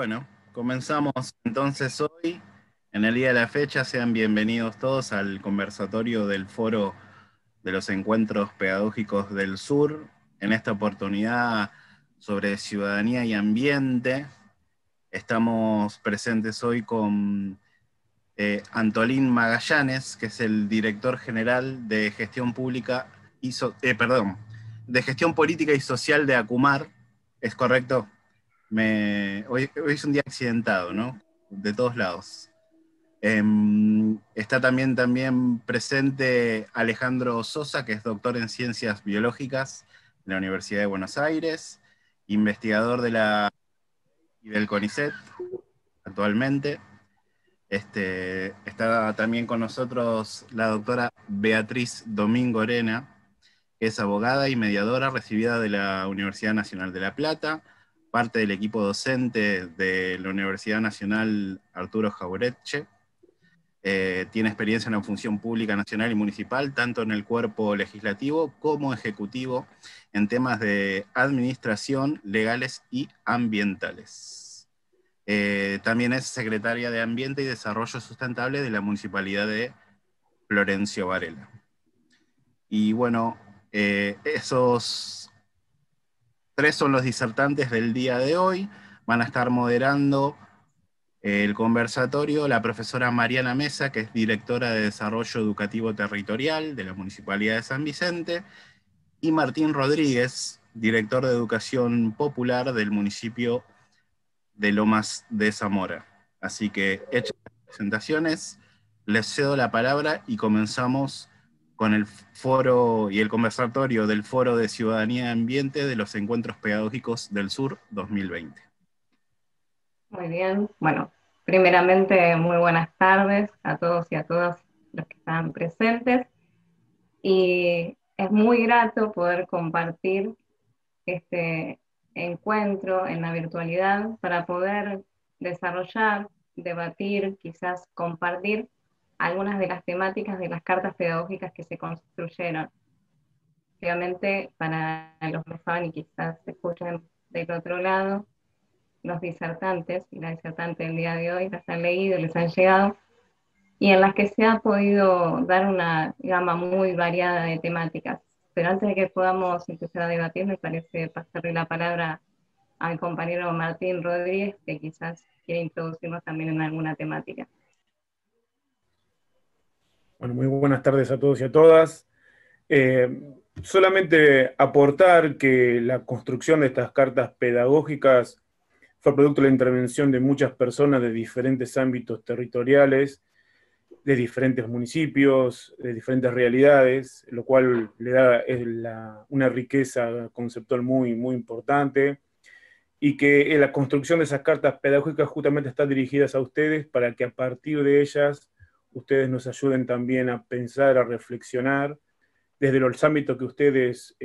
Bueno, comenzamos entonces hoy. En el día de la fecha, sean bienvenidos todos al conversatorio del Foro de los Encuentros Pedagógicos del Sur. En esta oportunidad sobre ciudadanía y ambiente. Estamos presentes hoy con Antolín Magallanes, que es el director general de Gestión Pública de Gestión Política y Social de ACUMAR. ¿Es correcto? Hoy es un día accidentado, ¿no? De todos lados. Está también presente Alejandro Sosa, que es doctor en Ciencias Biológicas de la Universidad de Buenos Aires, investigador y del CONICET actualmente. Está también con nosotros la doctora Beatriz Domingo Arena, que es abogada y mediadora recibida de la Universidad Nacional de La Plata, parte del equipo docente de la Universidad Nacional Arturo Jauretche. Tiene experiencia en la función pública nacional y municipal, tanto en el cuerpo legislativo como ejecutivo, en temas de administración, legales y ambientales. También es secretaria de Ambiente y Desarrollo Sustentable de la Municipalidad de Florencio Varela. Y bueno, esos tres son los disertantes del día de hoy. Van a estar moderando el conversatorio la profesora Mariana Mesa, que es directora de Desarrollo Educativo Territorial de la Municipalidad de San Vicente, y Martín Rodríguez, director de Educación Popular del municipio de Lomas de Zamora. Así que, hechas las presentaciones, les cedo la palabra y comenzamos con el foro y el conversatorio del Foro de Ciudadanía y Ambiente de los Encuentros Pedagógicos del Sur 2020. Muy bien, bueno, primeramente muy buenas tardes a todos y a todas los que están presentes, y es muy grato poder compartir este encuentro en la virtualidad para poder desarrollar, debatir, quizás compartir algunas de las temáticas de las cartas pedagógicas que se construyeron. Obviamente, para los que no saben y quizás se escuchan del otro lado, los disertantes y la disertante del día de hoy las han leído, les han llegado, y en las que se ha podido dar una gama muy variada de temáticas. Pero antes de que podamos empezar a debatir, me parece pasarle la palabra a mi compañero Martín Rodríguez, que quizás quiere introducirnos también en alguna temática. Bueno, muy buenas tardes a todos y a todas. Solamente aportar que la construcción de estas cartas pedagógicas fue producto de la intervención de muchas personas de diferentes ámbitos territoriales, de diferentes municipios, de diferentes realidades, lo cual le da una riqueza conceptual muy importante, y que la construcción de esas cartas pedagógicas justamente está dirigidas a ustedes para que a partir de ellas ustedes nos ayuden también a pensar, a reflexionar desde los ámbitos que ustedes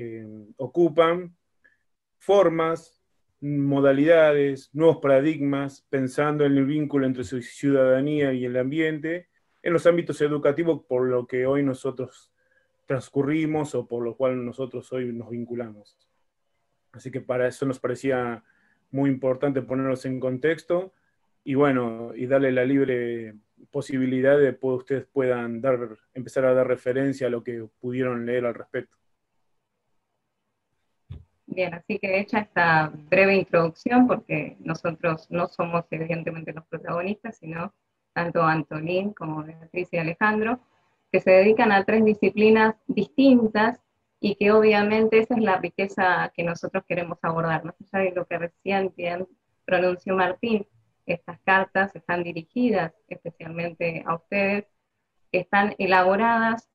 ocupan, formas, modalidades, nuevos paradigmas, pensando en el vínculo entre su ciudadanía y el ambiente, en los ámbitos educativos por lo que hoy nosotros transcurrimos o por lo cual nosotros hoy nos vinculamos. Así que para eso nos parecía muy importante ponerlos en contexto y bueno, y darle la libre posibilidad de que ustedes puedan empezar a dar referencia a lo que pudieron leer al respecto. Bien, así que hecha esta breve introducción, porque nosotros no somos evidentemente los protagonistas, sino tanto Antolín como Beatriz y Alejandro, que se dedican a tres disciplinas distintas y que obviamente esa es la riqueza que nosotros queremos abordar. Más allá de lo que recién bien pronunció Martín, estas cartas están dirigidas especialmente a ustedes, están elaboradas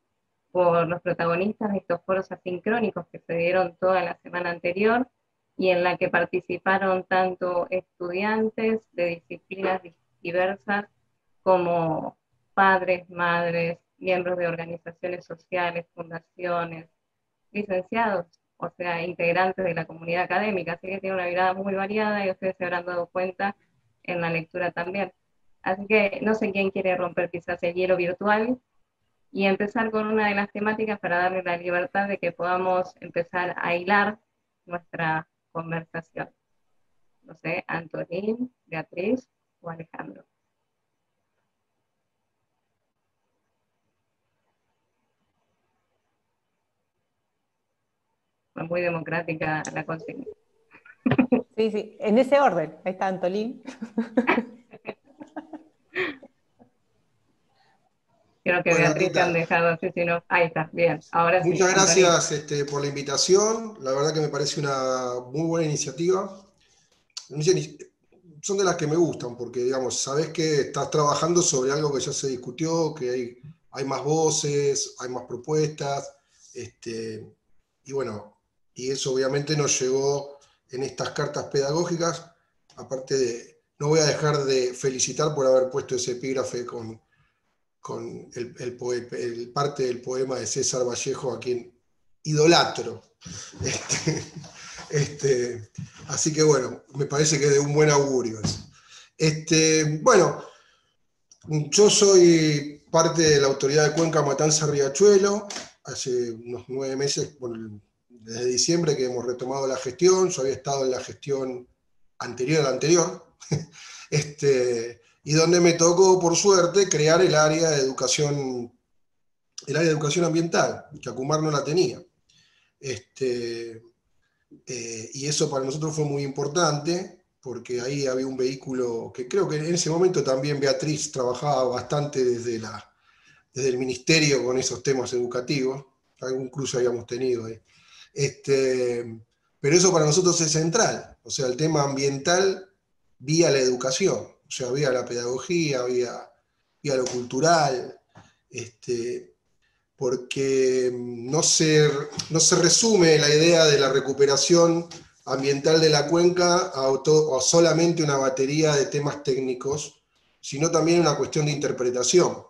por los protagonistas de estos foros asincrónicos que se dieron toda la semana anterior y en la que participaron tanto estudiantes de disciplinas diversas como padres, madres, miembros de organizaciones sociales, fundaciones, licenciados, o sea, integrantes de la comunidad académica, así que tiene una mirada muy variada y ustedes se habrán dado cuenta en la lectura también. Así que no sé quién quiere romper quizás el hielo virtual y empezar con una de las temáticas para darle la libertad de que podamos empezar a hilar nuestra conversación. no sé, Antolín, Beatriz o Alejandro. Fue muy democrática la consigna. Sí, sí, en ese orden. Ahí está Antolín. Creo que Bueno, Beatriz te han Tita, dejado así, si no. Ahí está, bien. Ahora sí, muchas Antolín. gracias por la invitación. La verdad que me parece una muy buena iniciativa. Son de las que me gustan, porque, digamos, sabes que estás trabajando sobre algo que ya se discutió, que hay más voces, hay más propuestas, y bueno, y eso obviamente nos llegó en estas cartas pedagógicas, aparte de, no voy a dejar de felicitar por haber puesto ese epígrafe con el parte del poema de César Vallejo, a quien idolatro. Así que bueno, me parece que es de un buen augurio eso. Bueno, yo soy parte de la autoridad de Cuenca Matanza Riachuelo, hace unos 9 meses, bueno, desde diciembre que hemos retomado la gestión. Yo había estado en la gestión anterior a la anterior, y donde me tocó, por suerte, crear el área de educación ambiental, que Acumar no la tenía. Y eso para nosotros fue muy importante, porque ahí había un vehículo que creo que en ese momento también Beatriz trabajaba bastante desde el ministerio con esos temas educativos, algún cruce habíamos tenido ahí. Pero eso para nosotros es central, o sea, el tema ambiental vía la educación, o sea, vía la pedagogía, vía lo cultural, porque no se resume la idea de la recuperación ambiental de la cuenca a solamente una batería de temas técnicos, sino también una cuestión de interpretación.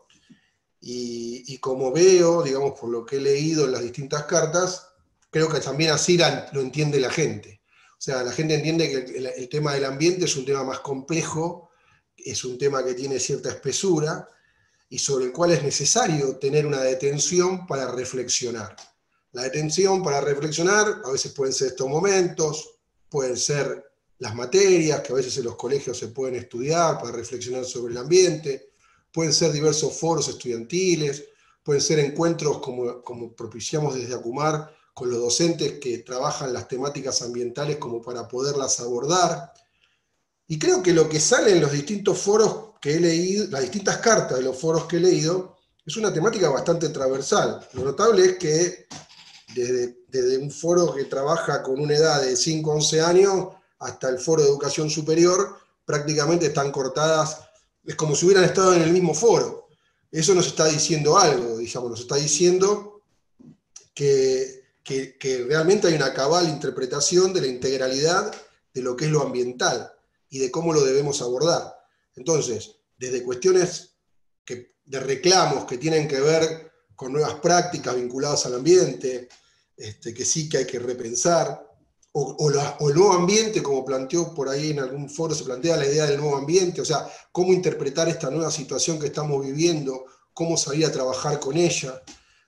Y como veo, digamos, por lo que he leído en las distintas cartas, creo que también así lo entiende la gente. O sea, la gente entiende que el tema del ambiente es un tema más complejo, es un tema que tiene cierta espesura, y sobre el cual es necesario tener una detención para reflexionar. La detención para reflexionar a veces pueden ser estos momentos, pueden ser las materias que a veces en los colegios se pueden estudiar para reflexionar sobre el ambiente, pueden ser diversos foros estudiantiles, pueden ser encuentros como propiciamos desde Acumar con los docentes que trabajan las temáticas ambientales como para poderlas abordar. Y creo que lo que sale en los distintos foros que he leído, las distintas cartas de los foros que he leído, es una temática bastante transversal. Lo notable es que desde un foro que trabaja con una edad de 5 a 11 años hasta el foro de educación superior, prácticamente están cortadas, es como si hubieran estado en el mismo foro. Eso nos está diciendo algo, digamos, nos está diciendo que realmente hay una cabal interpretación de la integralidad de lo que es lo ambiental y de cómo lo debemos abordar. Entonces, desde cuestiones de reclamos que tienen que ver con nuevas prácticas vinculadas al ambiente, que sí que hay que repensar, o el nuevo ambiente, como planteó por ahí en algún foro, se plantea la idea del nuevo ambiente, o sea, cómo interpretar esta nueva situación que estamos viviendo, cómo salir a trabajar con ella.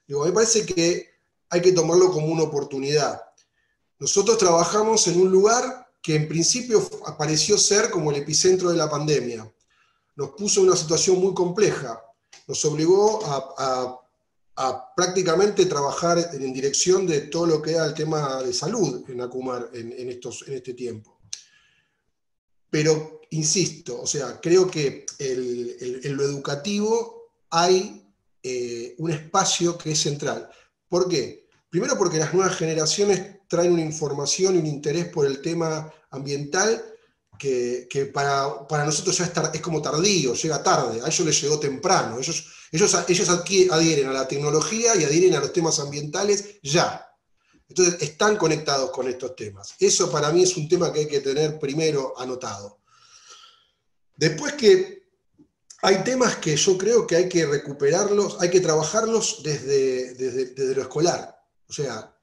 Digo, me parece que hay que tomarlo como una oportunidad. Nosotros trabajamos en un lugar que en principio pareció ser como el epicentro de la pandemia. Nos puso en una situación muy compleja, nos obligó a prácticamente trabajar en dirección de todo lo que era el tema de salud en Acumar en este tiempo. Pero, insisto, o sea, creo que en lo educativo hay un espacio que es central. ¿Por qué? Primero porque las nuevas generaciones traen una información y un interés por el tema ambiental que para nosotros ya es como tardío, llega tarde, a ellos les llegó temprano, ellos adhieren a la tecnología y adhieren a los temas ambientales ya. Entonces están conectados con estos temas. Eso para mí es un tema que hay que tener primero anotado. Después que hay temas que yo creo que hay que recuperarlos, hay que trabajarlos desde lo escolar. O sea,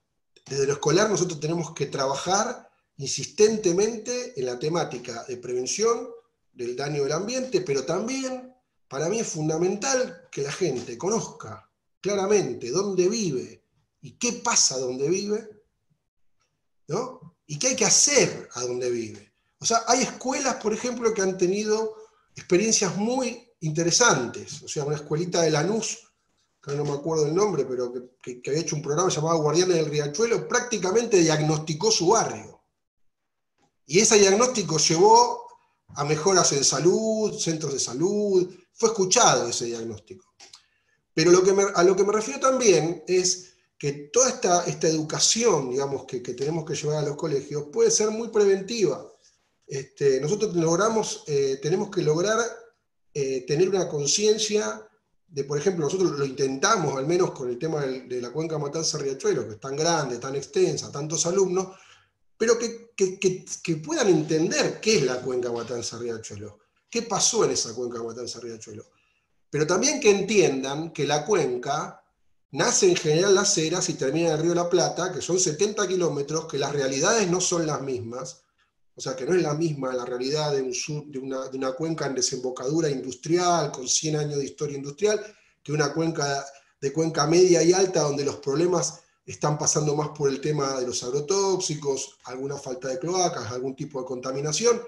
desde lo escolar nosotros tenemos que trabajar insistentemente en la temática de prevención del daño del ambiente, pero también para mí es fundamental que la gente conozca claramente dónde vive y qué pasa donde vive, ¿no? Y qué hay que hacer a donde vive. O sea, hay escuelas, por ejemplo, que han tenido experiencias muy interesantes. O sea, una escuelita de Lanús, que no me acuerdo el nombre, pero que había hecho un programa llamado Guardianes del Riachuelo, prácticamente diagnosticó su barrio. Y ese diagnóstico llevó a mejoras en salud, centros de salud, fue escuchado ese diagnóstico. Pero a lo que me refiero también es que toda esta educación, digamos, que tenemos que llevar a los colegios puede ser muy preventiva. Nosotros tenemos que lograr tener una conciencia de, por ejemplo, nosotros lo intentamos, al menos con el tema de la cuenca Matanza-Riachuelo, que es tan grande, tan extensa, tantos alumnos, pero que puedan entender qué es la cuenca Matanza-Riachuelo, qué pasó en esa cuenca Matanza-Riachuelo. Pero también que entiendan que la cuenca nace en General Las Heras y termina en el Río de la Plata, que son 70 kilómetros, que las realidades no son las mismas, o sea, que no es la misma la realidad de una cuenca en desembocadura industrial, con 100 años de historia industrial, que una cuenca de cuenca media y alta, donde los problemas están pasando más por el tema de los agrotóxicos, alguna falta de cloacas, algún tipo de contaminación,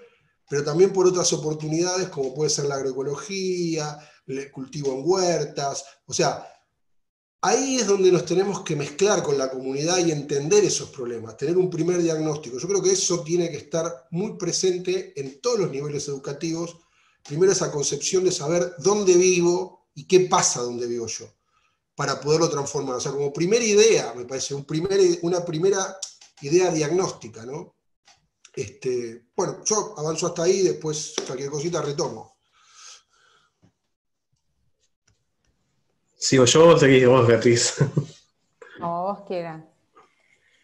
pero también por otras oportunidades, como puede ser la agroecología, el cultivo en huertas. O sea, ahí es donde nos tenemos que mezclar con la comunidad y entender esos problemas, tener un primer diagnóstico. Yo creo que eso tiene que estar muy presente en todos los niveles educativos. Primero, esa concepción de saber dónde vivo y qué pasa donde vivo yo, para poderlo transformar. O sea, como primera idea, me parece, una primera idea diagnóstica, ¿no? Bueno, yo avanzo hasta ahí, después cualquier cosita retomo. ¿Sigo yo o seguís vos, Beatriz? Como vos quieras.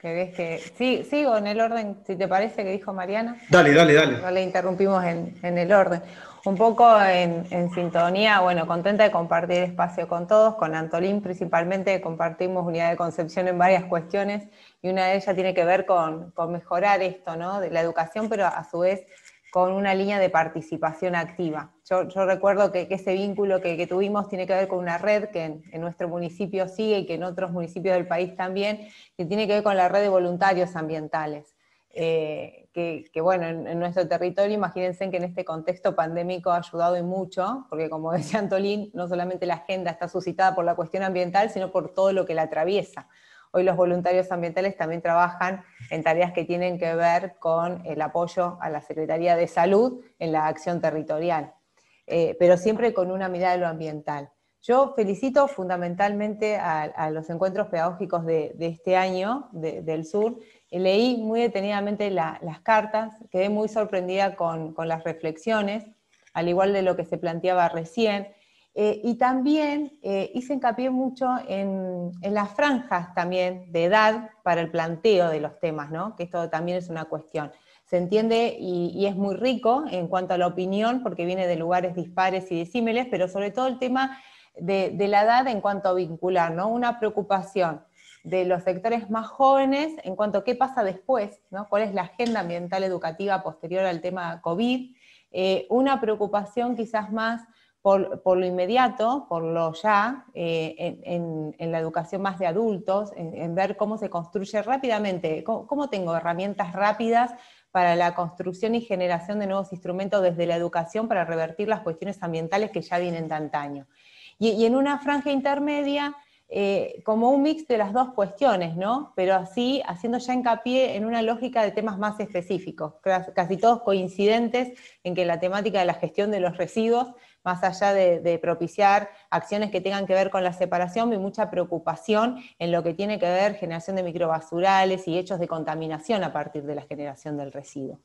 ¿Querés que...? Sí, sigo en el orden, si te parece, que dijo Mariana. Dale. No le interrumpimos en el orden. Un poco en sintonía, bueno, contenta de compartir espacio con todos, con Antolín principalmente, compartimos unidad de concepción en varias cuestiones, y una de ellas tiene que ver con mejorar esto, ¿no? De la educación, pero a su vez con una línea de participación activa. Yo recuerdo que ese vínculo que tuvimos tiene que ver con una red que en nuestro municipio sigue y que en otros municipios del país también, que tiene que ver con la red de voluntarios ambientales. Que bueno, en nuestro territorio, imagínense que en este contexto pandémico ha ayudado y mucho, porque como decía Antolín, no solamente la agenda está suscitada por la cuestión ambiental, sino por todo lo que la atraviesa. Hoy los voluntarios ambientales también trabajan en tareas que tienen que ver con el apoyo a la Secretaría de Salud en la acción territorial, pero siempre con una mirada de lo ambiental. Yo felicito fundamentalmente a los encuentros pedagógicos de este año, del sur. Leí muy detenidamente las cartas, quedé muy sorprendida con las reflexiones, al igual de lo que se planteaba recién, y también hice hincapié mucho en las franjas también de edad para el planteo de los temas, ¿no? Que esto también es una cuestión. Se entiende y es muy rico en cuanto a la opinión, porque viene de lugares dispares y disímiles, pero sobre todo el tema de la edad en cuanto a vincular, ¿no? Una preocupación de los sectores más jóvenes en cuanto a qué pasa después, ¿no? Cuál es la agenda ambiental educativa posterior al tema COVID, una preocupación quizás más por lo inmediato, por lo ya, en la educación más de adultos, en ver cómo se construye rápidamente, cómo tengo herramientas rápidas para la construcción y generación de nuevos instrumentos desde la educación para revertir las cuestiones ambientales que ya vienen de antaño. Y en una franja intermedia, como un mix de las dos cuestiones, ¿no? Pero así, haciendo ya hincapié en una lógica de temas más específicos, casi todos coincidentes en que la temática de la gestión de los residuos, más allá de propiciar acciones que tengan que ver con la separación, hay mucha preocupación en lo que tiene que ver generación de microbasurales y hechos de contaminación a partir de la generación del residuo.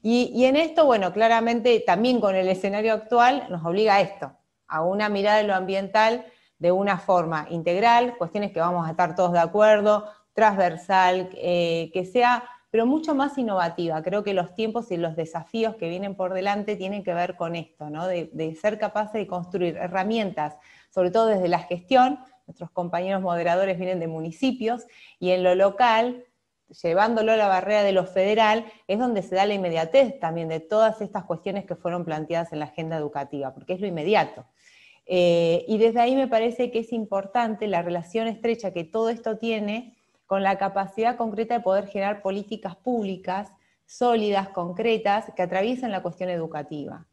Y en esto, bueno, claramente también con el escenario actual nos obliga a esto, a una mirada de lo ambiental de una forma integral, cuestiones que vamos a estar todos de acuerdo, transversal, que sea, pero mucho más innovativa. Creo que los tiempos y los desafíos que vienen por delante tienen que ver con esto, ¿no? De ser capaces de construir herramientas, sobre todo desde la gestión. Nuestros compañeros moderadores vienen de municipios, y en lo local, llevándolo a la barrera de lo federal, es donde se da la inmediatez también de todas estas cuestiones que fueron planteadas en la agenda educativa, porque es lo inmediato. Y desde ahí me parece que es importante la relación estrecha que todo esto tiene con la capacidad concreta de poder generar políticas públicas sólidas, concretas, que atraviesen la cuestión educativa.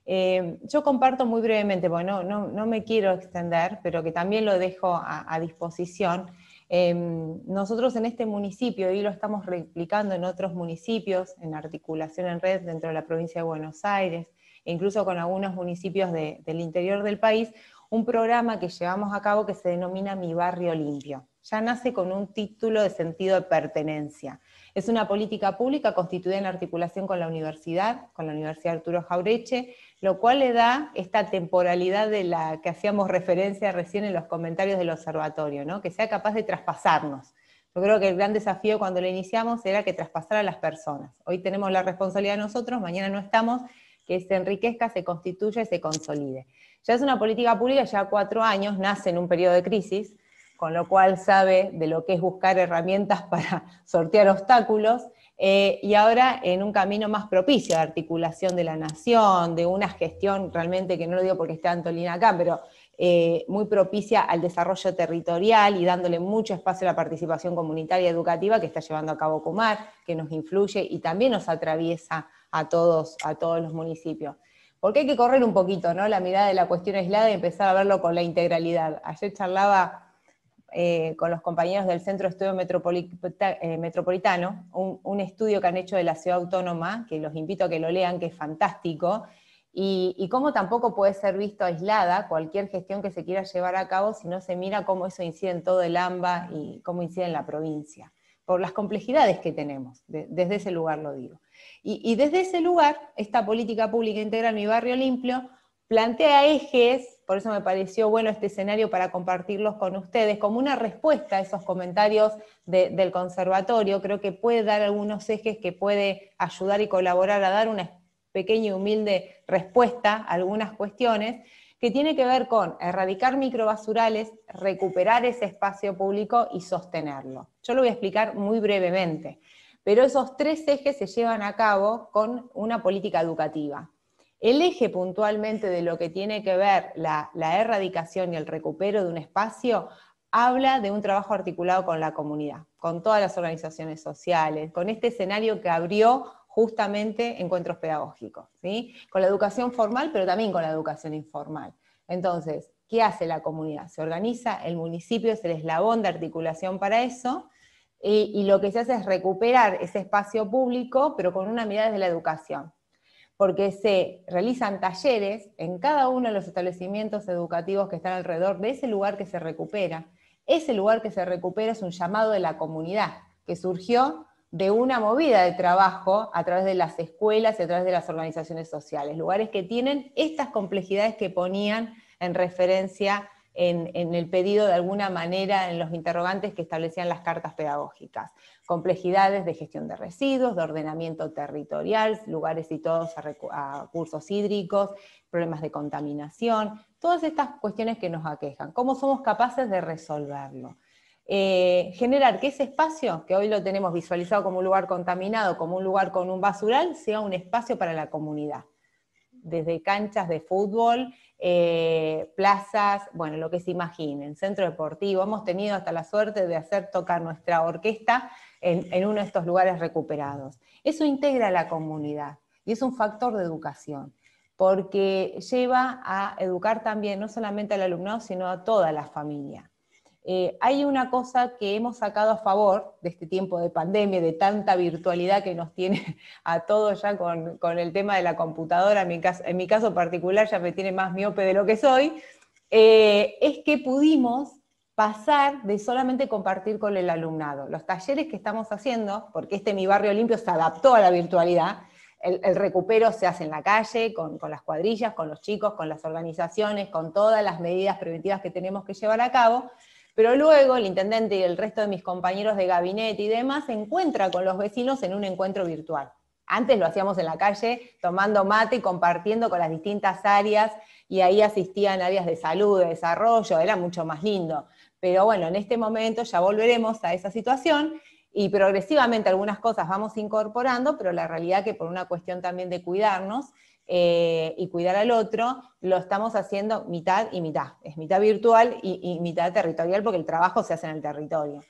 Yo comparto muy brevemente, porque no me quiero extender, pero que también lo dejo a disposición. Nosotros en este municipio, y lo estamos replicando en otros municipios, en articulación en red dentro de la provincia de Buenos Aires, e incluso con algunos municipios del interior del país, un programa que llevamos a cabo que se denomina Mi Barrio Limpio. Ya nace con un título de sentido de pertenencia. Es una política pública constituida en articulación con la Universidad Arturo Jauretche, lo cual le da esta temporalidad de la que hacíamos referencia recién en los comentarios del observatorio, ¿no? Que sea capaz de traspasarnos. Yo creo que el gran desafío cuando lo iniciamos era que traspasara a las personas. Hoy tenemos la responsabilidad nosotros, mañana no estamos, que se enriquezca, se constituya y se consolide. Ya es una política pública, ya 4 años, nace en un periodo de crisis, con lo cual sabe de lo que es buscar herramientas para sortear obstáculos, y ahora en un camino más propicio de articulación de la nación, de una gestión realmente, que no lo digo porque esté Antolín acá, pero muy propicia al desarrollo territorial y dándole mucho espacio a la participación comunitaria y educativa que está llevando a cabo Kumar, que nos influye y también nos atraviesa a todos los municipios. Porque hay que correr un poquito, ¿no? La mirada de la cuestión aislada y empezar a verlo con la integralidad. Ayer charlaba con los compañeros del Centro de Estudio Metropolitano, un estudio que han hecho de la Ciudad Autónoma, que los invito a que lo lean, que es fantástico, y cómo tampoco puede ser visto aislada cualquier gestión que se quiera llevar a cabo si no se mira cómo eso incide en todo el AMBA y cómo incide en la provincia, por las complejidades que tenemos, desde ese lugar lo digo. Y desde ese lugar, esta política pública integral, Mi Barrio Limpio, plantea ejes, por eso me pareció bueno este escenario para compartirlos con ustedes, como una respuesta a esos comentarios del conservatorio. Creo que puede dar algunos ejes que puede ayudar y colaborar a dar una pequeña y humilde respuesta a algunas cuestiones, que tiene que ver con erradicar microbasurales, recuperar ese espacio público y sostenerlo. Yo lo voy a explicar muy brevemente, pero esos 3 ejes se llevan a cabo con una política educativa. El eje puntualmente de lo que tiene que ver la erradicación y el recupero de un espacio habla de un trabajo articulado con la comunidad, con todas las organizaciones sociales, con este escenario que abrió justamente encuentros pedagógicos, ¿sí? Con la educación formal, pero también con la educación informal. Entonces, ¿qué hace la comunidad? Se organiza, el municipio es el eslabón de articulación para eso, y lo que se hace es recuperar ese espacio público, pero con una mirada desde la educación. Porque se realizan talleres en cada uno de los establecimientos educativos que están alrededor de ese lugar que se recupera. Ese lugar que se recupera es un llamado de la comunidad, que surgió de una movida de trabajo a través de las escuelas y a través de las organizaciones sociales, lugares que tienen estas complejidades que ponían en referencia en el pedido de alguna manera en los interrogantes que establecían las cartas pedagógicas. Complejidades de gestión de residuos, de ordenamiento territorial, lugares situados a cursos hídricos, problemas de contaminación, todas estas cuestiones que nos aquejan. ¿Cómo somos capaces de resolverlo? Generar que ese espacio, que hoy lo tenemos visualizado como un lugar contaminado, como un lugar con un basural, sea un espacio para la comunidad. Desde canchas de fútbol, plazas, bueno, lo que se imaginen, centro deportivo. Hemos tenido hasta la suerte de hacer tocar nuestra orquesta en uno de estos lugares recuperados. Eso integra a la comunidad y es un factor de educación, porque lleva a educar también no solamente al alumnado, sino a toda la familia. Hay una cosa que hemos sacado a favor de este tiempo de pandemia, de tanta virtualidad que nos tiene a todos ya con el tema de la computadora, en mi caso particular ya me tiene más miope de lo que soy, es que pudimos pasar de solamente compartir con el alumnado. Los talleres que estamos haciendo, porque Mi Barrio Limpio se adaptó a la virtualidad, el recupero se hace en la calle, con las cuadrillas, con los chicos, con las organizaciones, con todas las medidas preventivas que tenemos que llevar a cabo, pero luego el intendente y el resto de mis compañeros de gabinete y demás se encuentra con los vecinos en un encuentro virtual. Antes lo hacíamos en la calle, tomando mate y compartiendo con las distintas áreas, y ahí asistían áreas de salud, de desarrollo, era mucho más lindo. Pero bueno, en este momento ya volveremos a esa situación, y progresivamente algunas cosas vamos incorporando, pero la realidad que por una cuestión también de cuidarnos, y cuidar al otro, lo estamos haciendo mitad y mitad. Es mitad virtual y mitad territorial, porque el trabajo se hace en el territorio.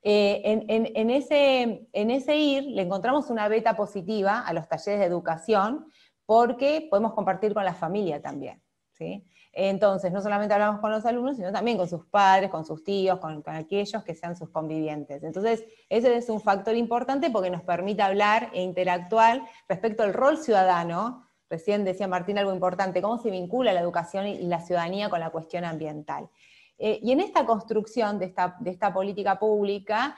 En ese ir le encontramos una beta positiva a los talleres de educación, porque podemos compartir con la familia también, ¿sí? Entonces, no solamente hablamos con los alumnos, sino también con sus padres, con sus tíos, con aquellos que sean sus convivientes. Entonces, ese es un factor importante porque nos permite hablar e interactuar respecto al rol ciudadano. Recién decía Martín algo importante, cómo se vincula la educación y la ciudadanía con la cuestión ambiental. Y en esta construcción de esta política pública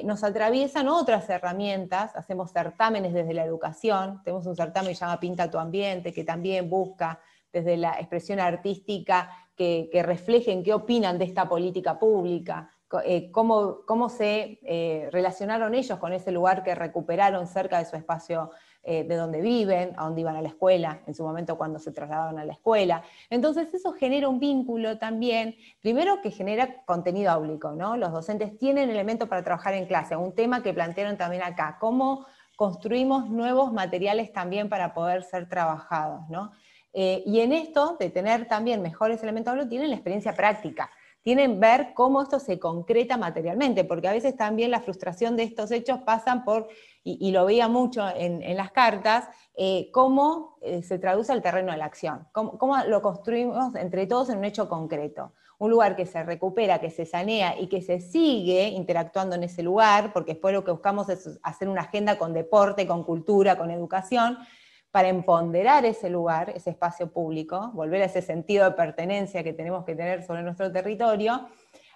nos atraviesan otras herramientas. Hacemos certámenes desde la educación, tenemos un certamen que se llama Pinta tu Ambiente, que también busca desde la expresión artística que reflejen qué opinan de esta política pública, cómo se relacionaron ellos con ese lugar que recuperaron cerca de su espacio de donde viven, a donde iban a la escuela, en su momento cuando se trasladaban a la escuela. Entonces eso genera un vínculo también, primero que genera contenido áulico, ¿no? Los docentes tienen elementos para trabajar en clase, un tema que plantearon también acá, cómo construimos nuevos materiales también para poder ser trabajados, ¿no? Y en esto, de tener también mejores elementos áulicos, tienen la experiencia práctica, tienen ver cómo esto se concreta materialmente, porque a veces también la frustración de estos hechos pasan por, y lo veía mucho en las cartas, cómo se traduce al terreno de la acción, cómo lo construimos entre todos en un hecho concreto. Un lugar que se recupera, que se sanea y que se sigue interactuando en ese lugar, porque después lo que buscamos es hacer una agenda con deporte, con cultura, con educación, para empoderar ese lugar, ese espacio público, volver a ese sentido de pertenencia que tenemos que tener sobre nuestro territorio,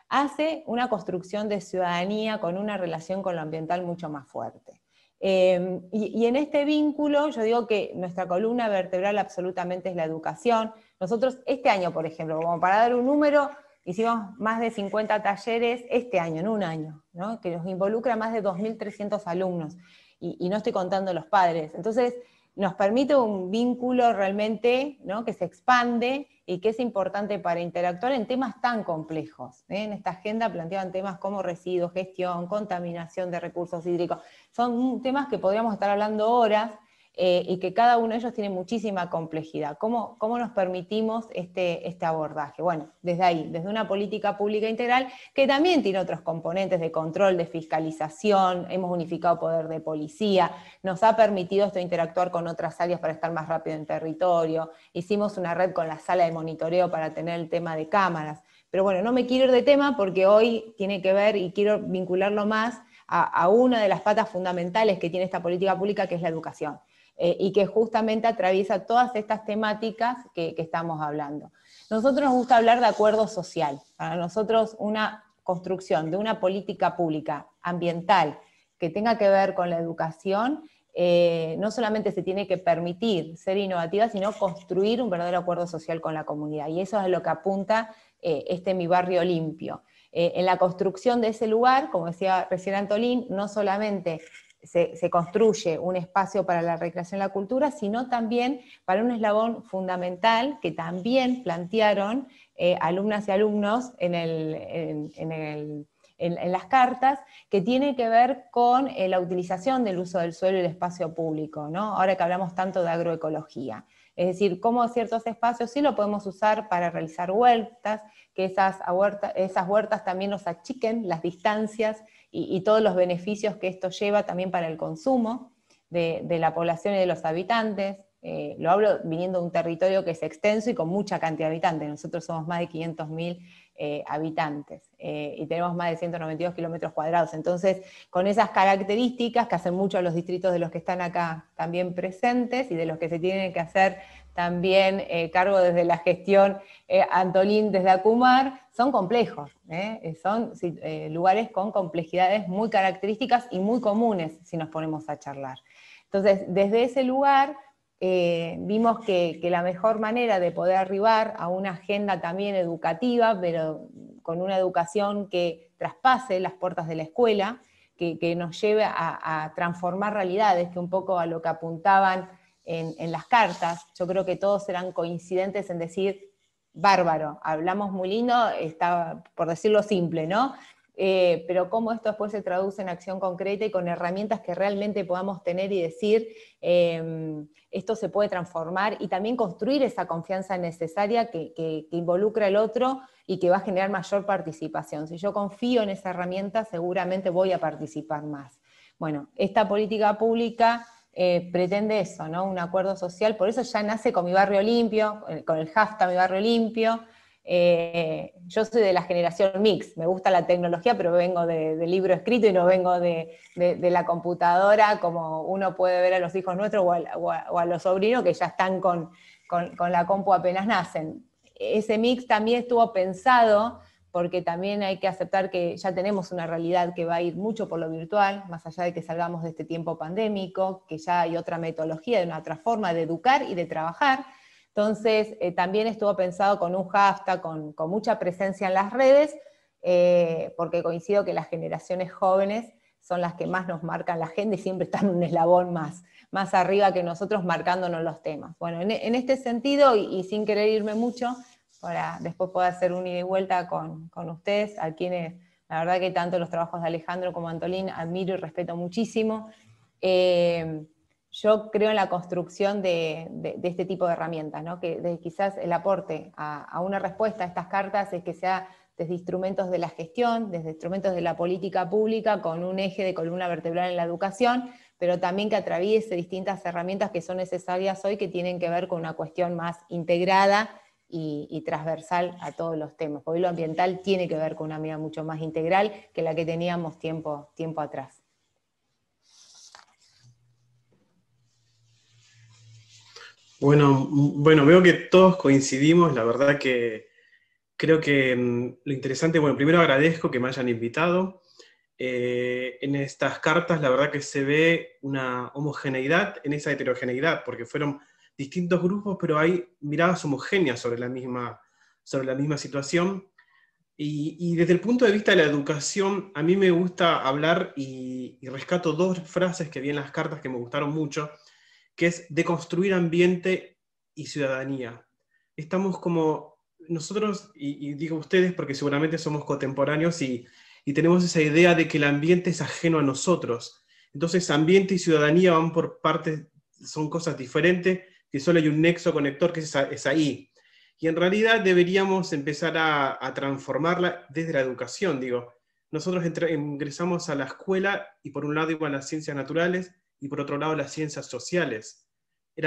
hace una construcción de ciudadanía con una relación con lo ambiental mucho más fuerte. Y en este vínculo, yo digo que nuestra columna vertebral absolutamente es la educación. Nosotros este año, por ejemplo, como para dar un número, hicimos más de 50 talleres este año, en un año, ¿no? Que nos involucra a más de 2.300 alumnos, y no estoy contando los padres. Entonces, nos permite un vínculo realmente, ¿no?, que se expande y que es importante para interactuar en temas tan complejos. En esta agenda planteaban temas como residuos, gestión, contaminación de recursos hídricos. Son temas que podríamos estar hablando horas, y que cada uno de ellos tiene muchísima complejidad. ¿Cómo nos permitimos este abordaje? Bueno, desde ahí, desde una política pública integral, que también tiene otros componentes de control, de fiscalización, hemos unificado poder de policía, nos ha permitido esto interactuar con otras áreas para estar más rápido en territorio, hicimos una red con la sala de monitoreo para tener el tema de cámaras. Pero bueno, no me quiero ir de tema porque hoy tiene que ver, y quiero vincularlo más, a una de las patas fundamentales que tiene esta política pública, que es la educación. Y que justamente atraviesa todas estas temáticas que estamos hablando. Nosotros nos gusta hablar de acuerdo social. Para nosotros una construcción de una política pública ambiental que tenga que ver con la educación, no solamente se tiene que permitir ser innovativa, sino construir un verdadero acuerdo social con la comunidad. Y eso es a lo que apunta Mi Barrio Limpio. En la construcción de ese lugar, como decía recién Antolín, no solamente se construye un espacio para la recreación y la cultura, sino también para un eslabón fundamental que también plantearon alumnas y alumnos en las cartas, que tiene que ver con la utilización del uso del suelo y el espacio público, ¿no? Ahora que hablamos tanto de agroecología. Es decir, cómo ciertos espacios sí lo podemos usar para realizar huertas, que esas huertas también nos achiquen las distancias y todos los beneficios que esto lleva también para el consumo de la población y de los habitantes. Lo hablo viniendo de un territorio que es extenso y con mucha cantidad de habitantes. Nosotros somos más de 500.000 habitantes y tenemos más de 192 kilómetros cuadrados. Entonces, con esas características que hacen mucho a los distritos de los que están acá también presentes y de los que se tienen que hacer también cargo desde la gestión Antolín desde Acumar, son complejos, son lugares con complejidades muy características y muy comunes si nos ponemos a charlar. Entonces, desde ese lugar vimos que la mejor manera de poder arribar a una agenda también educativa, pero con una educación que traspase las puertas de la escuela, que nos lleve a transformar realidades, que un poco a lo que apuntaban en las cartas, yo creo que todos eran coincidentes en decir, bárbaro, hablamos muy lindo, está, por decirlo simple, ¿no? pero cómo esto después se traduce en acción concreta y con herramientas que realmente podamos tener y decir, esto se puede transformar, y también construir esa confianza necesaria que involucra al otro y que va a generar mayor participación. Si yo confío en esa herramienta, seguramente voy a participar más. Bueno, esta política pública pretende eso, ¿no? Un acuerdo social, por eso ya nace con Mi Barrio Limpio, con el hashtag Mi Barrio Limpio. Yo soy de la generación mix, me gusta la tecnología, pero vengo de libro escrito y no vengo de la computadora, como uno puede ver a los hijos nuestros o a los sobrinos que ya están con la compu apenas nacen. Ese mix también estuvo pensado, porque también hay que aceptar que ya tenemos una realidad que va a ir mucho por lo virtual, más allá de que salgamos de este tiempo pandémico, que ya hay otra metodología, una otra forma de educar y de trabajar. Entonces, también estuvo pensado con un hashtag, con mucha presencia en las redes, porque coincido que las generaciones jóvenes son las que más nos marcan la agenda y siempre están un eslabón más arriba que nosotros marcándonos los temas. Bueno, en este sentido, y sin querer irme mucho, para después poder hacer un ida y vuelta con ustedes, a quienes, la verdad que tanto los trabajos de Alejandro como Antolín admiro y respeto muchísimo. Yo creo en la construcción de este tipo de herramientas, ¿no? Que quizás el aporte a una respuesta a estas cartas es que sea desde instrumentos de la gestión, desde instrumentos de la política pública, con un eje de columna vertebral en la educación, pero también que atraviese distintas herramientas que son necesarias hoy, que tienen que ver con una cuestión más integrada y transversal a todos los temas. Porque lo ambiental tiene que ver con una mirada mucho más integral que la que teníamos tiempo atrás. Bueno, veo que todos coincidimos, la verdad que creo que lo interesante, bueno, primero agradezco que me hayan invitado. En estas cartas la verdad que se ve una homogeneidad en esa heterogeneidad, porque fueron distintos grupos, pero hay miradas homogéneas sobre la misma situación. Y desde el punto de vista de la educación, a mí me gusta hablar y rescato dos frases que vi en las cartas que me gustaron mucho, que es deconstruir ambiente y ciudadanía. Estamos como nosotros, y digo ustedes porque seguramente somos contemporáneos y tenemos esa idea de que el ambiente es ajeno a nosotros. Entonces ambiente y ciudadanía van por partes, son cosas diferentes, que solo hay un nexo conector que es ahí. Y en realidad deberíamos empezar a transformarla desde la educación, digo. Nosotros ingresamos a la escuela y por un lado iban las ciencias naturales y por otro lado las ciencias sociales.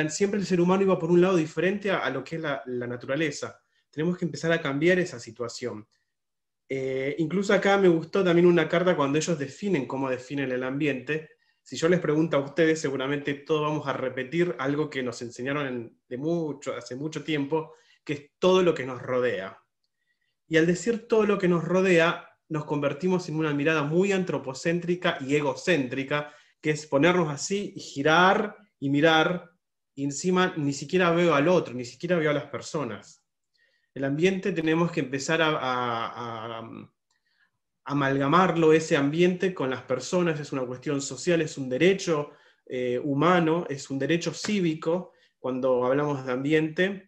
Siempre el ser humano iba por un lado diferente a lo que es la naturaleza. Tenemos que empezar a cambiar esa situación. Incluso acá me gustó también una carta cuando ellos definen cómo definen el ambiente. Si yo les pregunto a ustedes, seguramente todos vamos a repetir algo que nos enseñaron hace mucho tiempo, que es todo lo que nos rodea. Y al decir todo lo que nos rodea, nos convertimos en una mirada muy antropocéntrica y egocéntrica, que es ponernos así, y girar y mirar, y encima ni siquiera veo al otro, ni siquiera veo a las personas. El ambiente tenemos que empezar a amalgamarlo, ese ambiente, con las personas. Es una cuestión social, es un derecho humano, es un derecho cívico cuando hablamos de ambiente.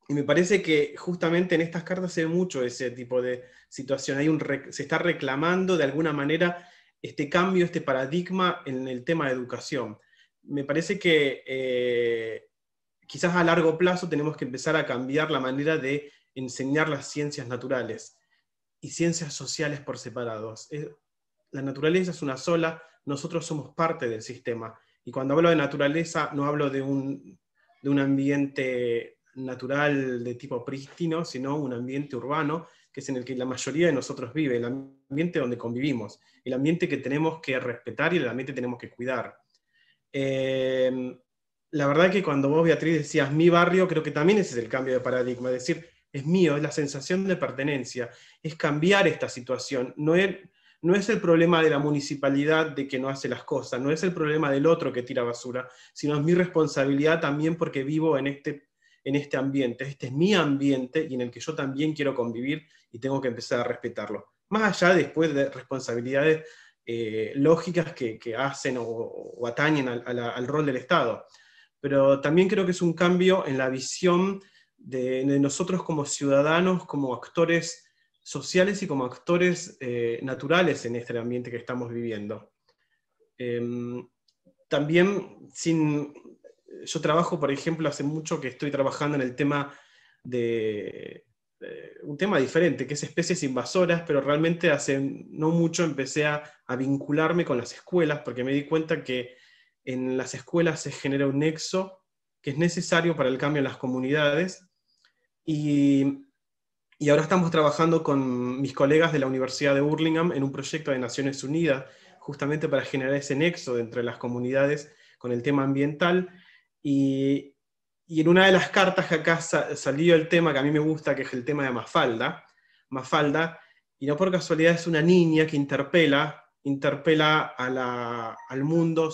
Y me parece que justamente en estas cartas se ve mucho ese tipo de situación. Se está reclamando de alguna manera este cambio, este paradigma en el tema de educación. Me parece que quizás a largo plazo tenemos que empezar a cambiar la manera de enseñar las ciencias naturales y ciencias sociales por separados. La naturaleza es una sola, nosotros somos parte del sistema. Y cuando hablo de naturaleza no hablo de un ambiente natural de tipo prístino, sino un ambiente urbano, que es en el que la mayoría de nosotros vive, el ambiente donde convivimos, el ambiente que tenemos que respetar y el ambiente que tenemos que cuidar. La verdad que cuando vos, Beatriz, decías mi barrio, creo que también ese es el cambio de paradigma, es decir, es mío, es la sensación de pertenencia, es cambiar esta situación. No es el problema de la municipalidad de que no hace las cosas, no es el problema del otro que tira basura, sino es mi responsabilidad también porque vivo en este ambiente. Este es mi ambiente y en el que yo también quiero convivir y tengo que empezar a respetarlo. Más allá después de responsabilidades lógicas que hacen o atañen al rol del Estado. Pero también creo que es un cambio en la visión de nosotros como ciudadanos, como actores sociales y como actores naturales en este ambiente que estamos viviendo. También yo trabajo, por ejemplo, hace mucho que estoy trabajando en el tema de un tema diferente, que es especies invasoras, pero realmente hace no mucho empecé a vincularme con las escuelas, porque me di cuenta que en las escuelas se genera un nexo que es necesario para el cambio en las comunidades, y ahora estamos trabajando con mis colegas de la Universidad de Burlingame en un proyecto de Naciones Unidas, justamente para generar ese nexo entre las comunidades con el tema ambiental, y en una de las cartas que acá salió el tema que a mí me gusta, que es el tema de Mafalda, y no por casualidad es una niña que interpela al mundo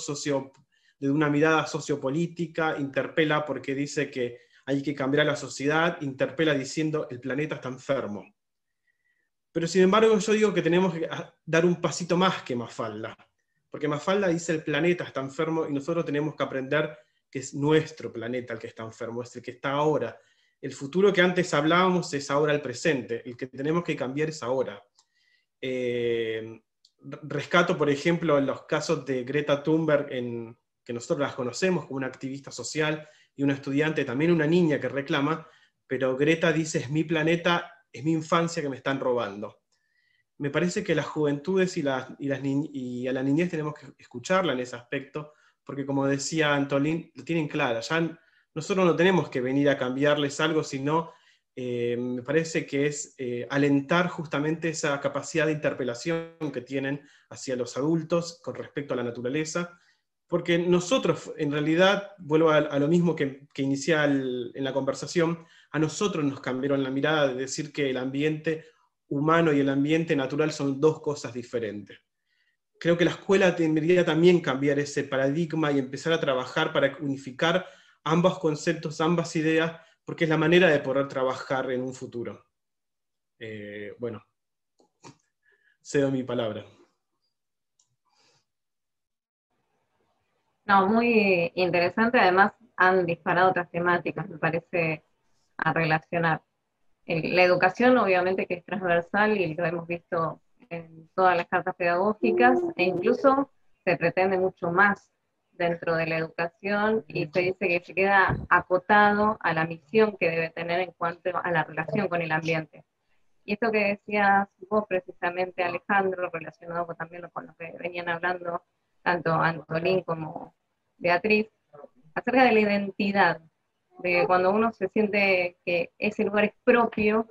de una mirada sociopolítica, interpela porque dice que hay que cambiar la sociedad, interpela diciendo el planeta está enfermo. Pero sin embargo yo digo que tenemos que dar un pasito más que Mafalda, porque Mafalda dice el planeta está enfermo y nosotros tenemos que aprender que es nuestro planeta el que está enfermo, es el que está ahora. El futuro que antes hablábamos es ahora el presente, el que tenemos que cambiar es ahora. Rescato, por ejemplo, los casos de Greta Thunberg, que nosotros las conocemos como una activista social y una estudiante, también una niña que reclama, pero Greta dice, es mi planeta, es mi infancia que me están robando. Me parece que las juventudes y a la niñez tenemos que escucharla en ese aspecto, porque como decía Antolín, lo tienen clara, ya nosotros no tenemos que venir a cambiarles algo, sino me parece que es alentar justamente esa capacidad de interpelación que tienen hacia los adultos con respecto a la naturaleza, porque nosotros, en realidad, vuelvo a lo mismo que inicié en la conversación, a nosotros nos cambiaron la mirada de decir que el ambiente humano y el ambiente natural son dos cosas diferentes. Creo que la escuela debería también cambiar ese paradigma y empezar a trabajar para unificar ambos conceptos, ambas ideas, porque es la manera de poder trabajar en un futuro. Bueno, cedo mi palabra. No, muy interesante. Además, han disparado otras temáticas, me parece, a relacionar. La educación, obviamente, que es transversal y lo hemos visto en todas las cartas pedagógicas, e incluso se pretende mucho más dentro de la educación y se dice que se queda acotado a la misión que debe tener en cuanto a la relación con el ambiente. Y esto que decías vos precisamente, Alejandro, relacionado también con lo que venían hablando tanto Antolín como Beatriz, acerca de la identidad, de cuando uno se siente que ese lugar es propio,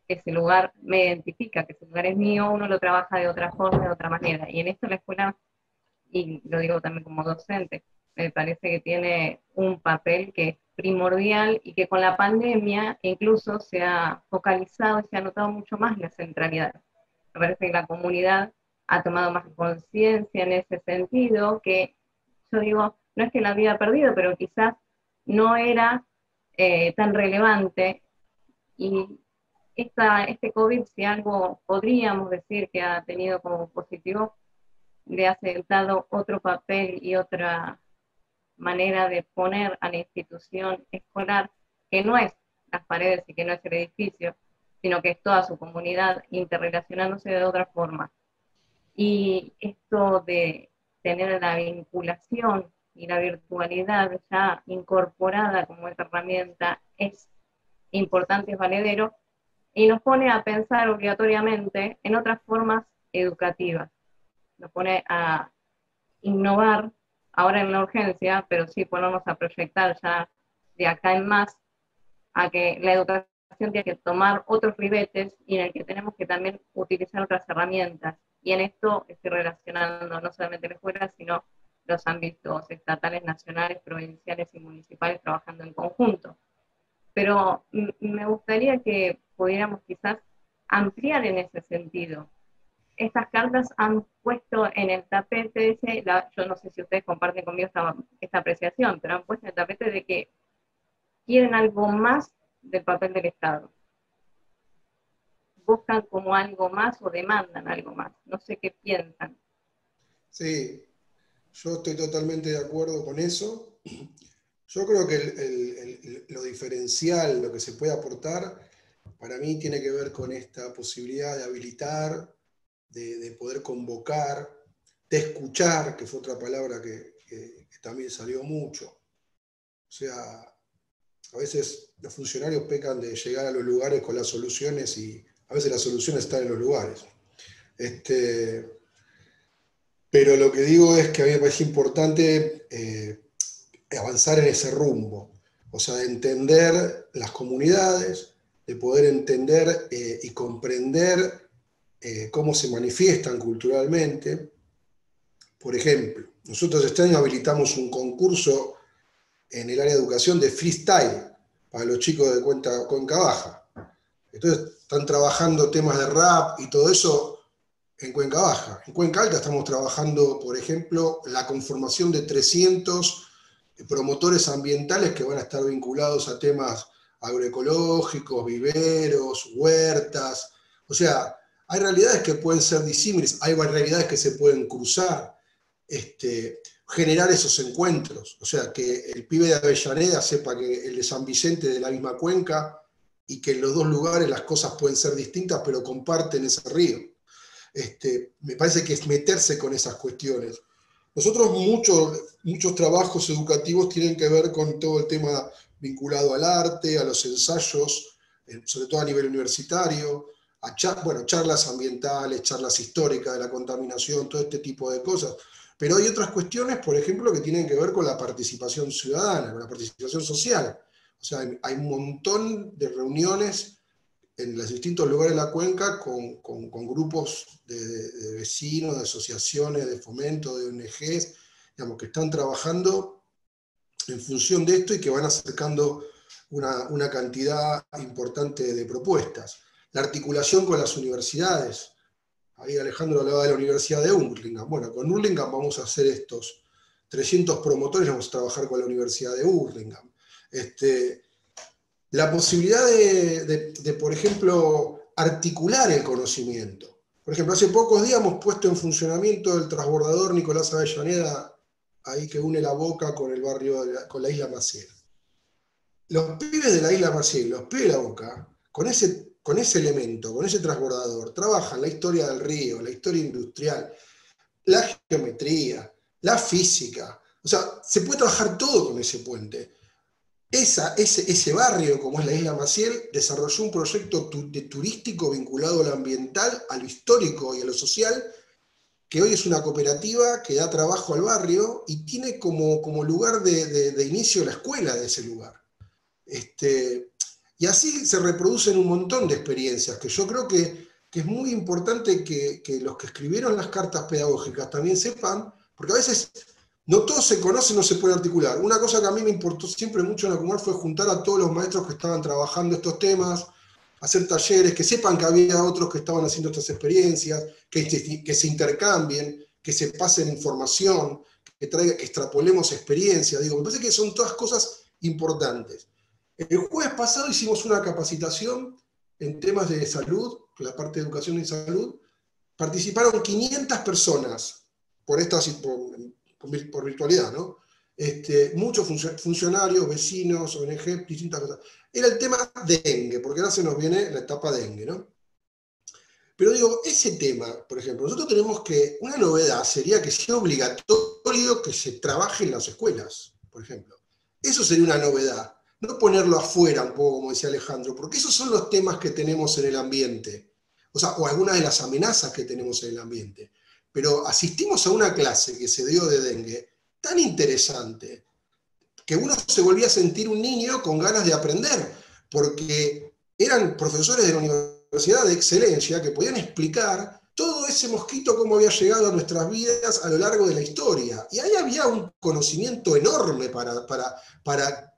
que ese lugar me identifica, que ese lugar es mío, uno lo trabaja de otra forma, de otra manera. Y en esto la escuela, y lo digo también como docente, me parece que tiene un papel que es primordial y que con la pandemia incluso se ha focalizado y se ha notado mucho más la centralidad. Me parece que la comunidad ha tomado más conciencia en ese sentido, que yo digo, no es que la había perdido, pero quizás no era tan relevante, y este COVID, si algo podríamos decir que ha tenido como positivo, le ha sentado otro papel y otra manera de poner a la institución escolar, que no es las paredes y que no es el edificio, sino que es toda su comunidad interrelacionándose de otra forma. Y esto de tener la vinculación y la virtualidad ya incorporada como esta herramienta es importante, es valedero, y nos pone a pensar obligatoriamente en otras formas educativas. Nos pone a innovar ahora en la urgencia, pero sí ponernos a proyectar ya de acá en más a que la educación tiene que tomar otros ribetes y en el que tenemos que también utilizar otras herramientas. Y en esto estoy relacionando no solamente la escuela, sino los ámbitos estatales, nacionales, provinciales y municipales trabajando en conjunto. Pero me gustaría que pudiéramos quizás ampliar en ese sentido. Estas cartas han puesto en el tapete, yo no sé si ustedes comparten conmigo esta apreciación, pero han puesto en el tapete de que quieren algo más del papel del Estado. Buscan como algo más o demandan algo más. No sé qué piensan. Sí, yo estoy totalmente de acuerdo con eso. Yo creo que lo diferencial, lo que se puede aportar, para mí tiene que ver con esta posibilidad de habilitar, de poder convocar, de escuchar, que fue otra palabra que también salió mucho. O sea, a veces los funcionarios pecan de llegar a los lugares con las soluciones y a veces las soluciones están en los lugares. Pero lo que digo es que a mí me parece importante avanzar en ese rumbo, o sea, de entender las comunidades, de poder entender y comprender cómo se manifiestan culturalmente. Por ejemplo, nosotros este año habilitamos un concurso en el área de educación de freestyle para los chicos de Cuenca Baja. Entonces están trabajando temas de rap y todo eso en Cuenca Baja. En Cuenca Alta estamos trabajando, por ejemplo, la conformación de 300 promotores ambientales que van a estar vinculados a temas agroecológicos, viveros, huertas. O sea, hay realidades que pueden ser disímiles, hay realidades que se pueden cruzar, generar esos encuentros. O sea, que el pibe de Avellaneda sepa que el de San Vicente es de la misma cuenca y que en los dos lugares las cosas pueden ser distintas, pero comparten ese río. Me parece que es meterse con esas cuestiones. Nosotros muchos trabajos educativos tienen que ver con todo el tema vinculado al arte, a los ensayos, sobre todo a nivel universitario, a charlas ambientales, charlas históricas de la contaminación, todo este tipo de cosas. Pero hay otras cuestiones, por ejemplo, que tienen que ver con la participación ciudadana, con la participación social. O sea, hay un montón de reuniones en los distintos lugares de la cuenca con grupos de vecinos, de asociaciones, de fomento, de ONGs, digamos, que están trabajando en función de esto y que van acercando una cantidad importante de propuestas. La articulación con las universidades. Ahí Alejandro hablaba de la Universidad de Hurlingham. Bueno, con Hurlingham vamos a hacer estos 300 promotores, vamos a trabajar con la Universidad de Hurlingham. La posibilidad de, por ejemplo, articular el conocimiento. Por ejemplo, hace pocos días hemos puesto en funcionamiento el transbordador Nicolás Avellaneda, ahí que une la Boca con el barrio, con la isla Maciel. Los pibes de la isla Maciel, los pibes de la Boca, con ese elemento, con ese transbordador, trabajan la historia del río, la historia industrial, la geometría, la física. O sea, se puede trabajar todo con ese puente. Ese barrio, como es la isla Maciel, desarrolló un proyecto turístico vinculado a lo ambiental, a lo histórico y a lo social, que hoy es una cooperativa que da trabajo al barrio y tiene como lugar de inicio la escuela de ese lugar. Y así se reproducen un montón de experiencias, que yo creo que es muy importante que los que escribieron las cartas pedagógicas también sepan, porque a veces no todos se conocen, no se puede articular. Una cosa que a mí me importó siempre mucho en la Comar fue juntar a todos los maestros que estaban trabajando estos temas, hacer talleres, que sepan que había otros que estaban haciendo estas experiencias, que se intercambien, que se pasen información, que extrapolemos experiencias. Digo, me parece que son todas cosas importantes. El jueves pasado hicimos una capacitación en temas de salud, la parte de educación y salud. Participaron 500 personas por virtualidad, ¿no? Muchos funcionarios, vecinos, ONG, distintas cosas. Era el tema dengue, porque ahora se nos viene la etapa dengue, ¿no? Pero digo, ese tema, por ejemplo, nosotros tenemos una novedad sería que sea obligatorio que se trabaje en las escuelas, por ejemplo. Eso sería una novedad. No ponerlo afuera, un poco como decía Alejandro, porque esos son los temas que tenemos en el ambiente, o algunas de las amenazas que tenemos en el ambiente. Pero asistimos a una clase que se dio de dengue tan interesante que uno se volvía a sentir un niño con ganas de aprender, porque eran profesores de la universidad de excelencia que podían explicar todo ese mosquito cómo había llegado a nuestras vidas a lo largo de la historia. Y ahí había un conocimiento enorme para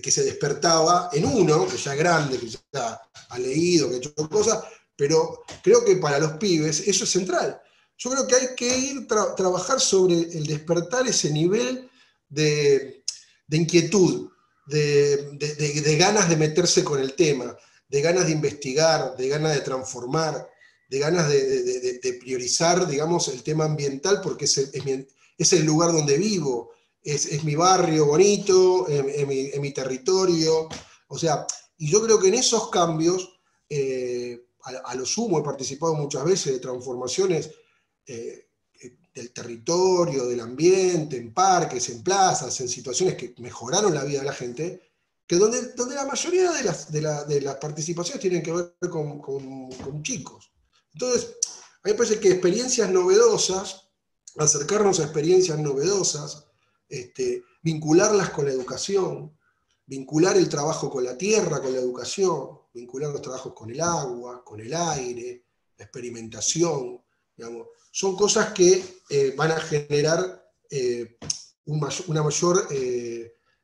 que se despertaba en uno, que ya es grande, que ya ha leído, que ha hecho cosas, pero creo que para los pibes eso es central. Yo creo que hay que ir trabajar sobre el despertar ese nivel de inquietud, de ganas de meterse con el tema, de ganas de investigar, de ganas de transformar, de ganas de priorizar, digamos, el tema ambiental, porque es el lugar donde vivo, es mi barrio bonito, en mi territorio. O sea, y yo creo que en esos cambios a lo sumo he participado muchas veces de transformaciones del territorio, del ambiente, en parques, en plazas, en situaciones que mejoraron la vida de la gente, que donde la mayoría de las participaciones tienen que ver con chicos. Entonces, a mí me parece que experiencias novedosas, acercarnos a experiencias novedosas, vincularlas con la educación, vincular el trabajo con la tierra, con la educación, vincular los trabajos con el agua, con el aire, la experimentación, digamos, son cosas que van a generar una mayor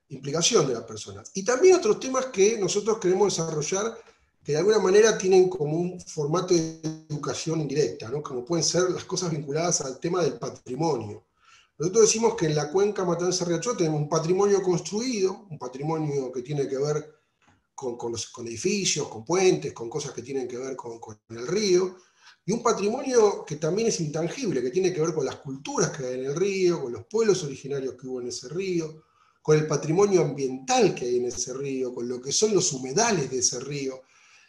implicación de las personas. Y también otros temas que nosotros queremos desarrollar que de alguna manera tienen como un formato de educación indirecta, ¿no? Como pueden ser las cosas vinculadas al tema del patrimonio. Nosotros decimos que en la cuenca Matanza-Riachuelo tenemos un patrimonio construido, un patrimonio que tiene que ver con edificios, con puentes, con cosas que tienen que ver con el río, y un patrimonio que también es intangible, que tiene que ver con las culturas que hay en el río, con los pueblos originarios que hubo en ese río, con el patrimonio ambiental que hay en ese río, con lo que son los humedales de ese río,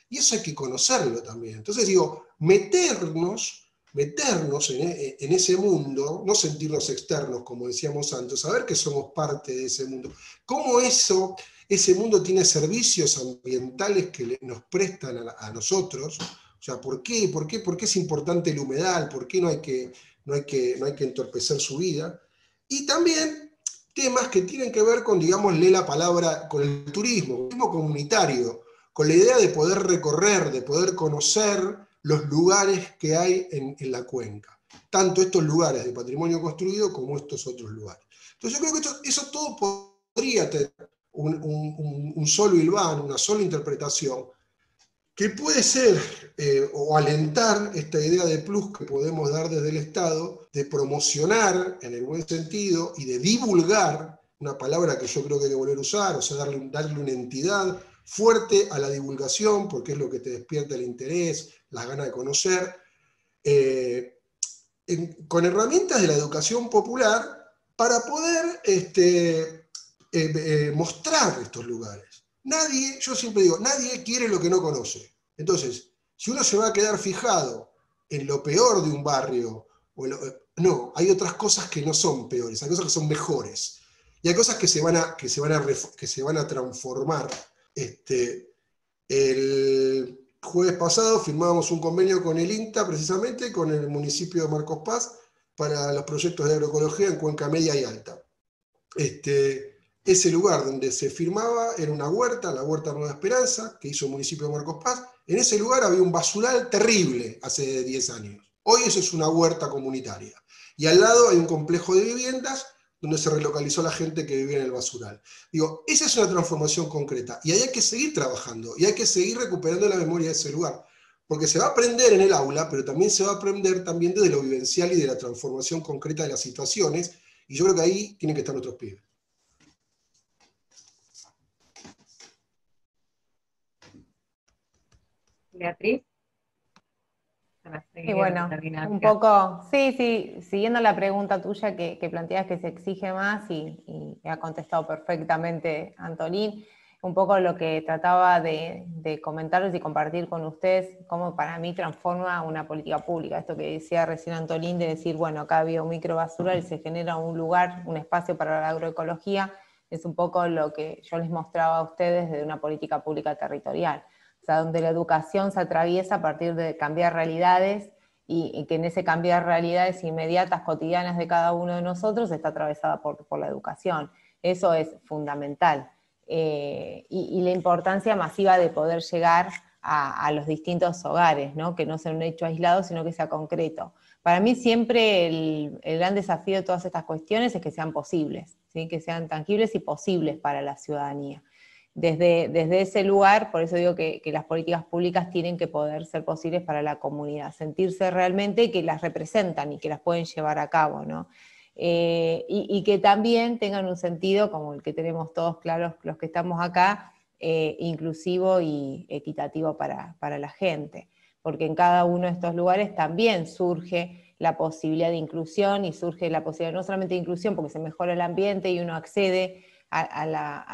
y eso hay que conocerlo también. Entonces digo, meternos en ese mundo, no sentirnos externos, como decíamos antes, saber que somos parte de ese mundo. ¿Cómo ese mundo tiene servicios ambientales que nos prestan a nosotros? O sea, ¿por qué es importante el humedal? ¿Por qué no hay que entorpecer su vida? Y también temas que tienen que ver con, digámosle la palabra, con el turismo comunitario, con la idea de poder recorrer, de poder conocer los lugares que hay en la cuenca. Tanto estos lugares de patrimonio construido como estos otros lugares. Entonces yo creo que eso todo podría tener un solo hilván, una sola interpretación, que puede ser o alentar esta idea de plus que podemos dar desde el Estado, de promocionar en el buen sentido y de divulgar, una palabra que yo creo que hay que volver a usar, o sea, darle una entidad fuerte a la divulgación, porque es lo que te despierta el interés, las ganas de conocer, con herramientas de la educación popular para poder mostrar estos lugares. Yo siempre digo, nadie quiere lo que no conoce. Entonces, si uno se va a quedar fijado en lo peor de un barrio, no, hay otras cosas que no son peores, hay cosas que son mejores. Y hay cosas que se van a transformar. El jueves pasado firmábamos un convenio con el INTA, precisamente, con el municipio de Marcos Paz, para los proyectos de agroecología en Cuenca Media y Alta. Ese lugar donde se firmaba era una huerta, la Huerta Nueva Esperanza, que hizo el municipio de Marcos Paz. En ese lugar había un basural terrible hace 10 años. Hoy eso es una huerta comunitaria. Y al lado hay un complejo de viviendas donde se relocalizó la gente que vivía en el basural. Digo, esa es una transformación concreta. Y ahí hay que seguir trabajando, y hay que seguir recuperando la memoria de ese lugar. Porque se va a aprender en el aula, pero también se va a aprender también desde lo vivencial y de la transformación concreta de las situaciones. Y yo creo que ahí tienen que estar nuestros pibes. Beatriz. Y bueno, un poco, sí, siguiendo la pregunta tuya que planteas que se exige más y ha contestado perfectamente Antolín, un poco lo que trataba de comentarles y compartir con ustedes, cómo para mí transforma una política pública. Esto que decía recién Antolín de decir, bueno, acá había un microbasural y se genera un lugar, un espacio para la agroecología, es un poco lo que yo les mostraba a ustedes de una política pública territorial. O sea, donde la educación se atraviesa a partir de cambiar realidades y que en ese cambiar realidades inmediatas, cotidianas de cada uno de nosotros está atravesada por la educación. Eso es fundamental. Y la importancia masiva de poder llegar a los distintos hogares, ¿no? Que no sea un hecho aislado, sino que sea concreto. Para mí siempre el gran desafío de todas estas cuestiones es que sean posibles, ¿sí? Que sean tangibles y posibles para la ciudadanía. Desde ese lugar, por eso digo que las políticas públicas tienen que poder ser posibles para la comunidad, sentirse realmente que las representan y que las pueden llevar a cabo, ¿no? Y que también tengan un sentido, como el que tenemos todos claros los que estamos acá, inclusivo y equitativo para la gente, porque en cada uno de estos lugares también surge la posibilidad de inclusión y surge la posibilidad no solamente de inclusión porque se mejora el ambiente y uno accede a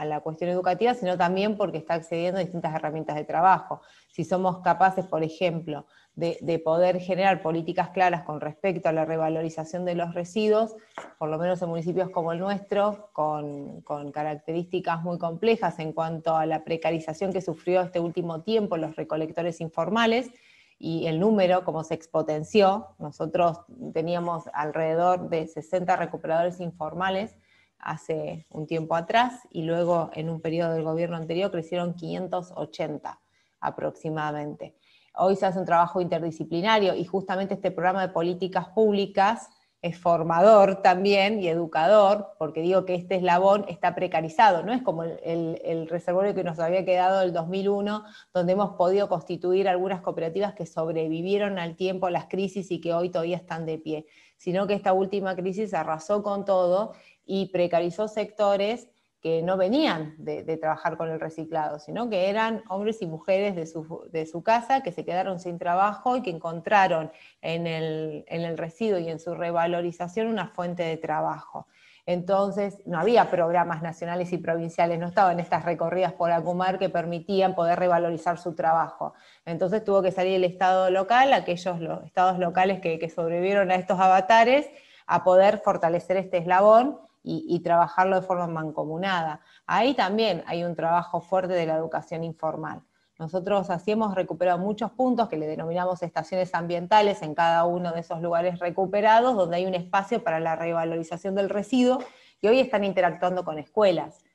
la cuestión educativa, sino también porque está accediendo a distintas herramientas de trabajo. Si somos capaces, por ejemplo, de poder generar políticas claras con respecto a la revalorización de los residuos, por lo menos en municipios como el nuestro, con características muy complejas en cuanto a la precarización que sufrió este último tiempo los recolectores informales, y el número como se expotenció. Nosotros teníamos alrededor de 60 recuperadores informales hace un tiempo atrás, y luego en un periodo del gobierno anterior crecieron 580 aproximadamente. Hoy se hace un trabajo interdisciplinario, y justamente este programa de políticas públicas es formador también y educador, porque digo que este eslabón está precarizado, no es como el reservorio que nos había quedado del 2001, donde hemos podido constituir algunas cooperativas que sobrevivieron al tiempo, a las crisis, y que hoy todavía están de pie, sino que esta última crisis arrasó con todo y precarizó sectores que no venían de trabajar con el reciclado, sino que eran hombres y mujeres de su casa que se quedaron sin trabajo y que encontraron en el residuo y en su revalorización una fuente de trabajo. Entonces no había programas nacionales y provinciales, no estaban estas recorridas por Acumar que permitían poder revalorizar su trabajo. Entonces tuvo que salir el Estado local, aquellos los estados locales que sobrevivieron a estos avatares, a poder fortalecer este eslabón y trabajarlo de forma mancomunada. Ahí también hay un trabajo fuerte de la educación informal. Nosotros así hemos recuperado muchos puntos que le denominamos estaciones ambientales en cada uno de esos lugares recuperados, donde hay un espacio para la revalorización del residuo, y hoy están interactuando con escuelas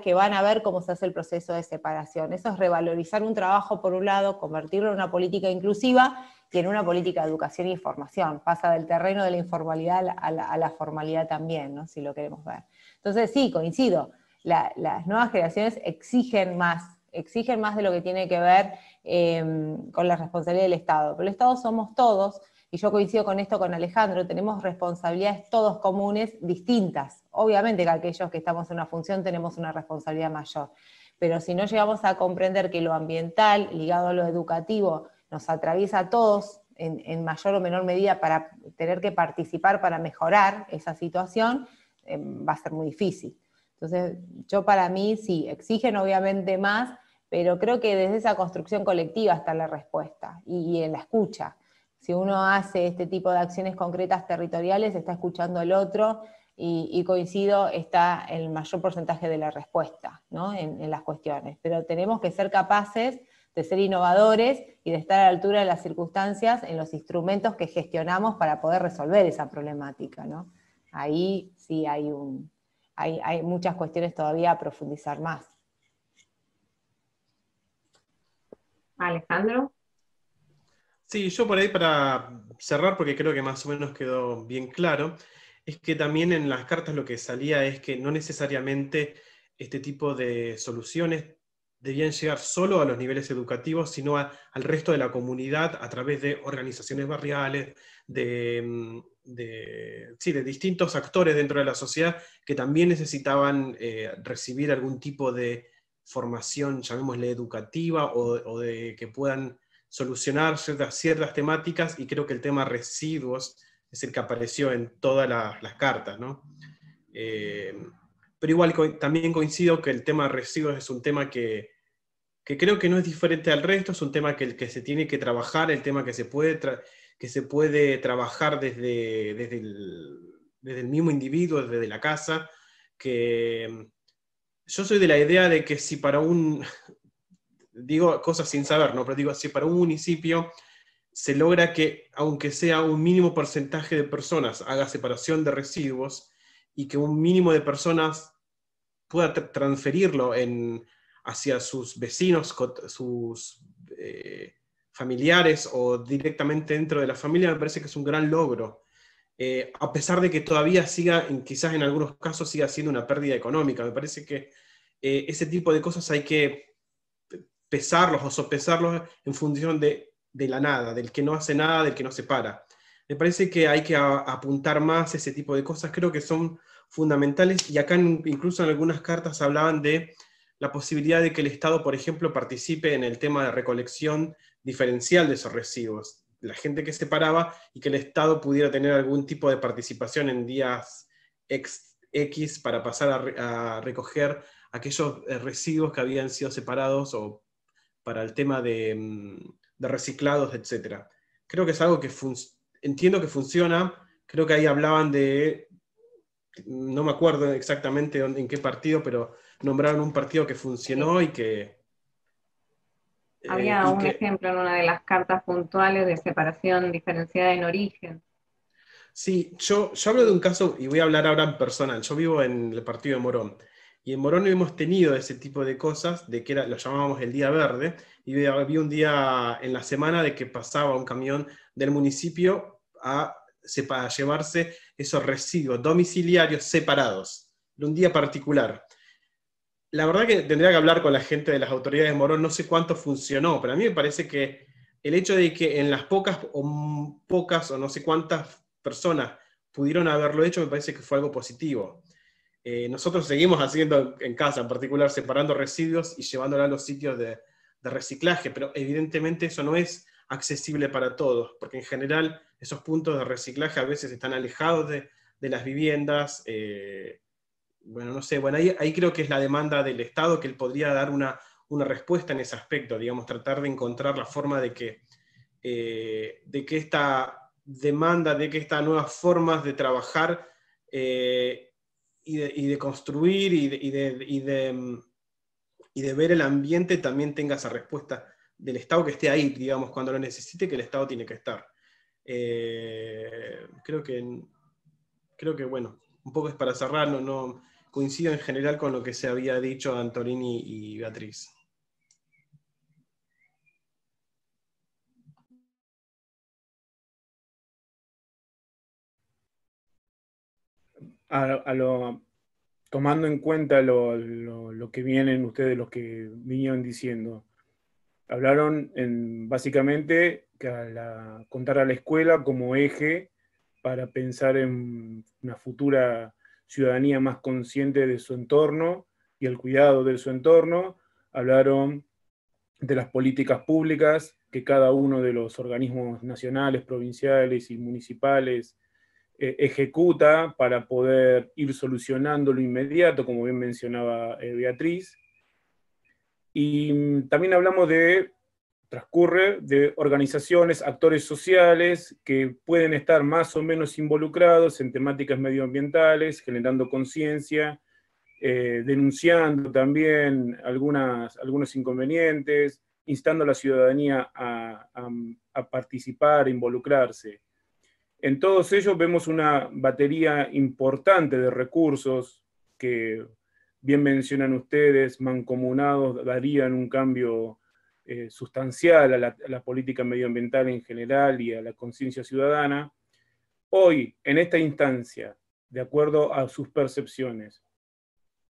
que van a ver cómo se hace el proceso de separación. Eso es revalorizar un trabajo por un lado, convertirlo en una política inclusiva y en una política de educación e información. Pasa del terreno de la informalidad a la formalidad también, ¿no? Si lo queremos ver. Entonces sí, coincido, las nuevas generaciones exigen más de lo que tiene que ver con la responsabilidad del Estado. Pero el Estado somos todos, y yo coincido con esto con Alejandro, tenemos responsabilidades todos comunes distintas. Obviamente que aquellos que estamos en una función tenemos una responsabilidad mayor, pero si no llegamos a comprender que lo ambiental, ligado a lo educativo, nos atraviesa a todos en mayor o menor medida para tener que participar para mejorar esa situación, va a ser muy difícil. Entonces, para mí sí, exigen obviamente más, pero creo que desde esa construcción colectiva está la respuesta, y en la escucha. Si uno hace este tipo de acciones concretas territoriales, está escuchando al otro, y coincido, está el mayor porcentaje de la respuesta, ¿no? en las cuestiones. Pero tenemos que ser capaces de ser innovadores y de estar a la altura de las circunstancias en los instrumentos que gestionamos para poder resolver esa problemática, ¿no? Ahí sí hay muchas cuestiones todavía a profundizar más. Alejandro. Sí, yo por ahí para cerrar, porque creo que más o menos quedó bien claro, es que también en las cartas lo que salía es que no necesariamente este tipo de soluciones debían llegar solo a los niveles educativos, sino al resto de la comunidad a través de organizaciones barriales, de distintos actores dentro de la sociedad que también necesitaban recibir algún tipo de formación, llamémosle educativa, o de que puedan solucionar ciertas temáticas, y creo que el tema residuos es el que apareció en todas las cartas, ¿no? Pero igual también coincido que el tema de residuos es un tema que creo que no es diferente al resto, es un tema que se tiene que trabajar, el tema que se puede trabajar desde el mismo individuo, desde la casa, que yo soy de la idea de que si para digo cosas sin saber, ¿no? Pero digo, si para un municipio se logra que, aunque sea un mínimo porcentaje de personas, haga separación de residuos, y que un mínimo de personas pueda transferirlo hacia sus vecinos, sus familiares, o directamente dentro de la familia, me parece que es un gran logro. A pesar de que todavía quizás en algunos casos siga siendo una pérdida económica, me parece que ese tipo de cosas hay que pesarlos o sopesarlos en función de la nada, del que no hace nada, del que no se para. Me parece que hay que apuntar más ese tipo de cosas, creo que son fundamentales, y acá incluso en algunas cartas hablaban de la posibilidad de que el Estado, por ejemplo, participe en el tema de recolección diferencial de esos residuos, la gente que separaba, y que el Estado pudiera tener algún tipo de participación en días X para pasar a recoger aquellos residuos que habían sido separados o para el tema de reciclados, etc. Creo que es algo que entiendo que funciona. Creo que ahí hablaban de, no me acuerdo exactamente en qué partido, pero nombraron un partido que funcionó y que... Había un ejemplo en una de las cartas puntuales de separación diferenciada en origen. Sí, yo hablo de un caso, y voy a hablar ahora en personal. Yo vivo en el partido de Morón, y en Morón hemos tenido ese tipo de cosas, de que lo llamábamos el Día Verde, y había un día en la semana de que pasaba un camión del municipio a llevarse esos residuos domiciliarios separados, de un día particular. La verdad que tendría que hablar con la gente de las autoridades de Morón, no sé cuánto funcionó, pero a mí me parece que el hecho de que en las pocas o no sé cuántas personas pudieron haberlo hecho, me parece que fue algo positivo. Nosotros seguimos haciendo en casa, en particular, separando residuos y llevándolos a los sitios de reciclaje, pero evidentemente eso no es accesible para todos, porque en general esos puntos de reciclaje a veces están alejados de las viviendas. Bueno, no sé, bueno, ahí creo que es la demanda del Estado, que él podría dar una respuesta en ese aspecto, digamos, tratar de encontrar la forma de que esta demanda, de que estas nuevas formas de trabajar y de construir y de ver el ambiente también tenga esa respuesta del Estado, que esté ahí, digamos, cuando lo necesite, que el Estado tiene que estar. Creo que, bueno, un poco es para cerrar, no coincido en general con lo que se había dicho Antolín y Beatriz. Tomando en cuenta lo que vienen ustedes, los que vinieron diciendo, hablaron básicamente contar a la escuela como eje para pensar en una futura ciudadanía más consciente de su entorno y el cuidado de su entorno. Hablaron de las políticas públicas que cada uno de los organismos nacionales, provinciales y municipales ejecuta para poder ir solucionando lo inmediato, como bien mencionaba Beatriz. Y también hablamos transcurre de organizaciones, actores sociales que pueden estar más o menos involucrados en temáticas medioambientales, generando conciencia, denunciando también algunos inconvenientes, instando a la ciudadanía a participar, a involucrarse. En todos ellos vemos una batería importante de recursos que, bien mencionan ustedes, mancomunados darían un cambio sustancial a la política medioambiental en general y a la conciencia ciudadana. Hoy, en esta instancia, de acuerdo a sus percepciones,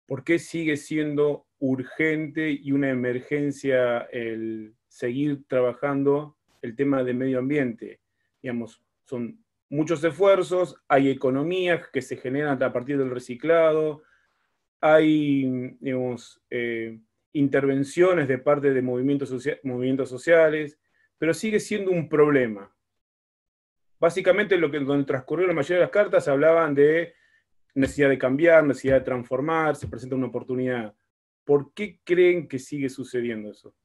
¿por qué sigue siendo urgente y una emergencia el seguir trabajando el tema de medio ambiente? Digamos, son muchos esfuerzos, hay economías que se generan a partir del reciclado, hay, digamos, intervenciones de parte de movimientos sociales, pero sigue siendo un problema. Básicamente, donde transcurrió la mayoría de las cartas hablaban de necesidad de cambiar, necesidad de transformar, se presenta una oportunidad. ¿Por qué creen que sigue sucediendo eso?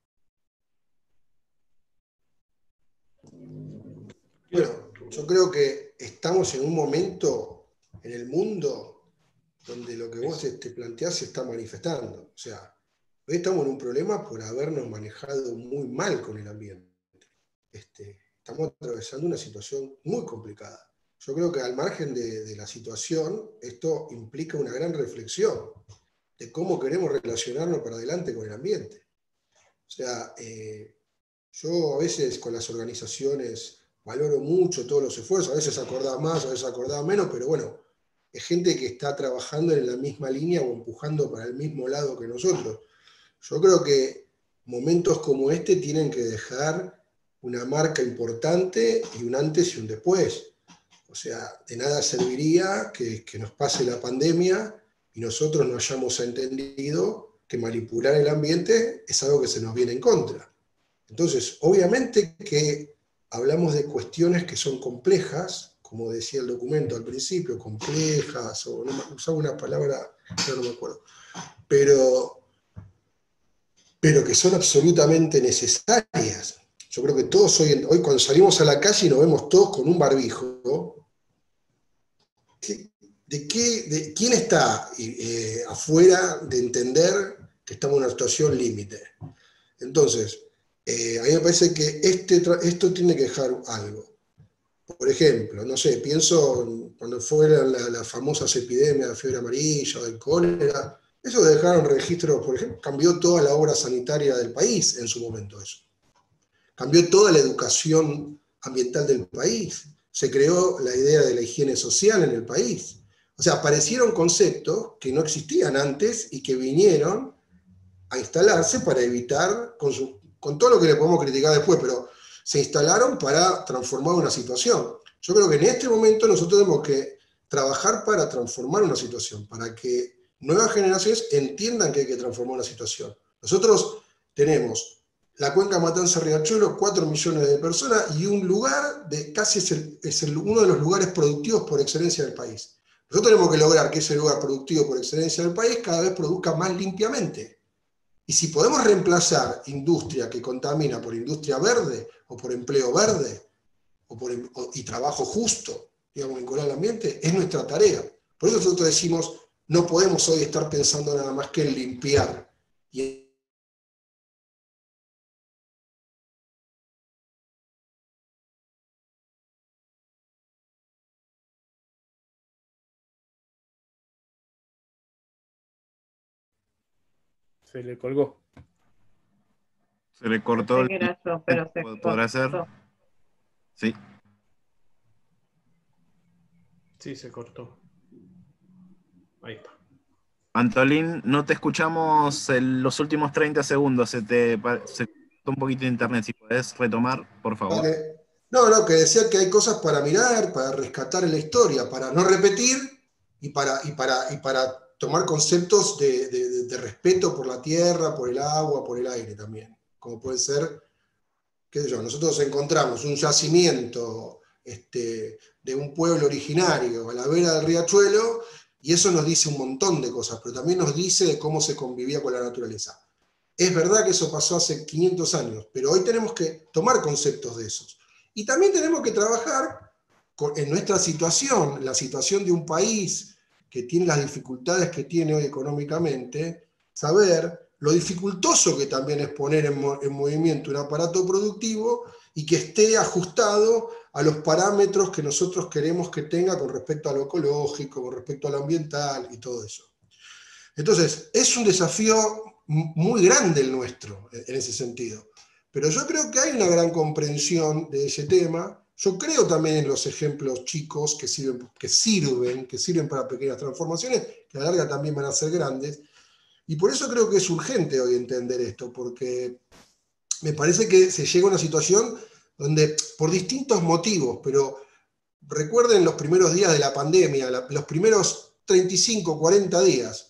Bueno, yo creo que estamos en un momento en el mundo donde lo que vos te planteás se está manifestando. O sea, hoy estamos en un problema por habernos manejado muy mal con el ambiente. Estamos atravesando una situación muy complicada. Yo creo que al margen de la situación, esto implica una gran reflexión de cómo queremos relacionarnos para adelante con el ambiente. O sea, yo a veces con las organizaciones valoro mucho todos los esfuerzos, a veces acordaba más, a veces acordaba menos, pero bueno, es gente que está trabajando en la misma línea o empujando para el mismo lado que nosotros. Yo creo que momentos como este tienen que dejar una marca importante y un antes y un después. O sea, de nada serviría que nos pase la pandemia y nosotros no hayamos entendido que manipular el ambiente es algo que se nos viene en contra. Entonces, obviamente que hablamos de cuestiones que son complejas, como decía el documento al principio, complejas, o usaba una palabra, ya no me acuerdo, pero que son absolutamente necesarias. Yo creo que todos hoy cuando salimos a la calle y nos vemos todos con un barbijo, ¿quién está afuera de entender que estamos en una situación límite? Entonces, a mí me parece que esto tiene que dejar algo. Por ejemplo, no sé, pienso cuando fueron las famosas epidemias de fiebre amarilla o de cólera, eso de dejar registros, por ejemplo, cambió toda la obra sanitaria del país en su momento eso. Cambió toda la educación ambiental del país. Se creó la idea de la higiene social en el país. O sea, aparecieron conceptos que no existían antes y que vinieron a instalarse para evitar, con todo lo que le podemos criticar después, pero se instalaron para transformar una situación. Yo creo que en este momento nosotros tenemos que trabajar para transformar una situación, para que nuevas generaciones entiendan que hay que transformar una situación. Nosotros tenemos la cuenca Matanza-Riachuelo, 4 millones de personas y un lugar de casi uno de los lugares productivos por excelencia del país. Nosotros tenemos que lograr que ese lugar productivo por excelencia del país cada vez produzca más limpiamente. Y si podemos reemplazar industria que contamina por industria verde, o por empleo verde, y trabajo justo, digamos, vinculado al ambiente, es nuestra tarea. Por eso nosotros decimos, no podemos hoy estar pensando nada más que en limpiar. Se le colgó. Se le cortó. No sé qué era yo, pero se ¿Podrá ser? cortó. Sí. Sí, se cortó. Ahí está. Antolín, no te escuchamos en los últimos 30 segundos. Se cortó un poquito de internet. Si podés retomar, por favor. Vale. No, que decía que hay cosas para mirar, para rescatar en la historia, para no repetir y para tomar conceptos de respeto por la tierra, por el agua, por el aire también. Como puede ser, qué sé yo, nosotros encontramos un yacimiento de un pueblo originario a la vera del riachuelo y eso nos dice un montón de cosas, pero también nos dice de cómo se convivía con la naturaleza. Es verdad que eso pasó hace 500 años, pero hoy tenemos que tomar conceptos de esos. Y también tenemos que trabajar en nuestra situación, la situación de un país que tiene las dificultades que tiene hoy económicamente, saber lo dificultoso que también es poner en movimiento un aparato productivo y que esté ajustado a los parámetros que nosotros queremos que tenga con respecto a lo ecológico, con respecto a lo ambiental y todo eso. Entonces, es un desafío muy grande el nuestro en ese sentido. Pero yo creo que hay una gran comprensión de ese tema. Yo creo también en los ejemplos chicos que sirven para pequeñas transformaciones, que a la larga también van a ser grandes. Y por eso creo que es urgente hoy entender esto, porque me parece que se llega a una situación donde, por distintos motivos, pero recuerden los primeros días de la pandemia, los primeros 35, 40 días,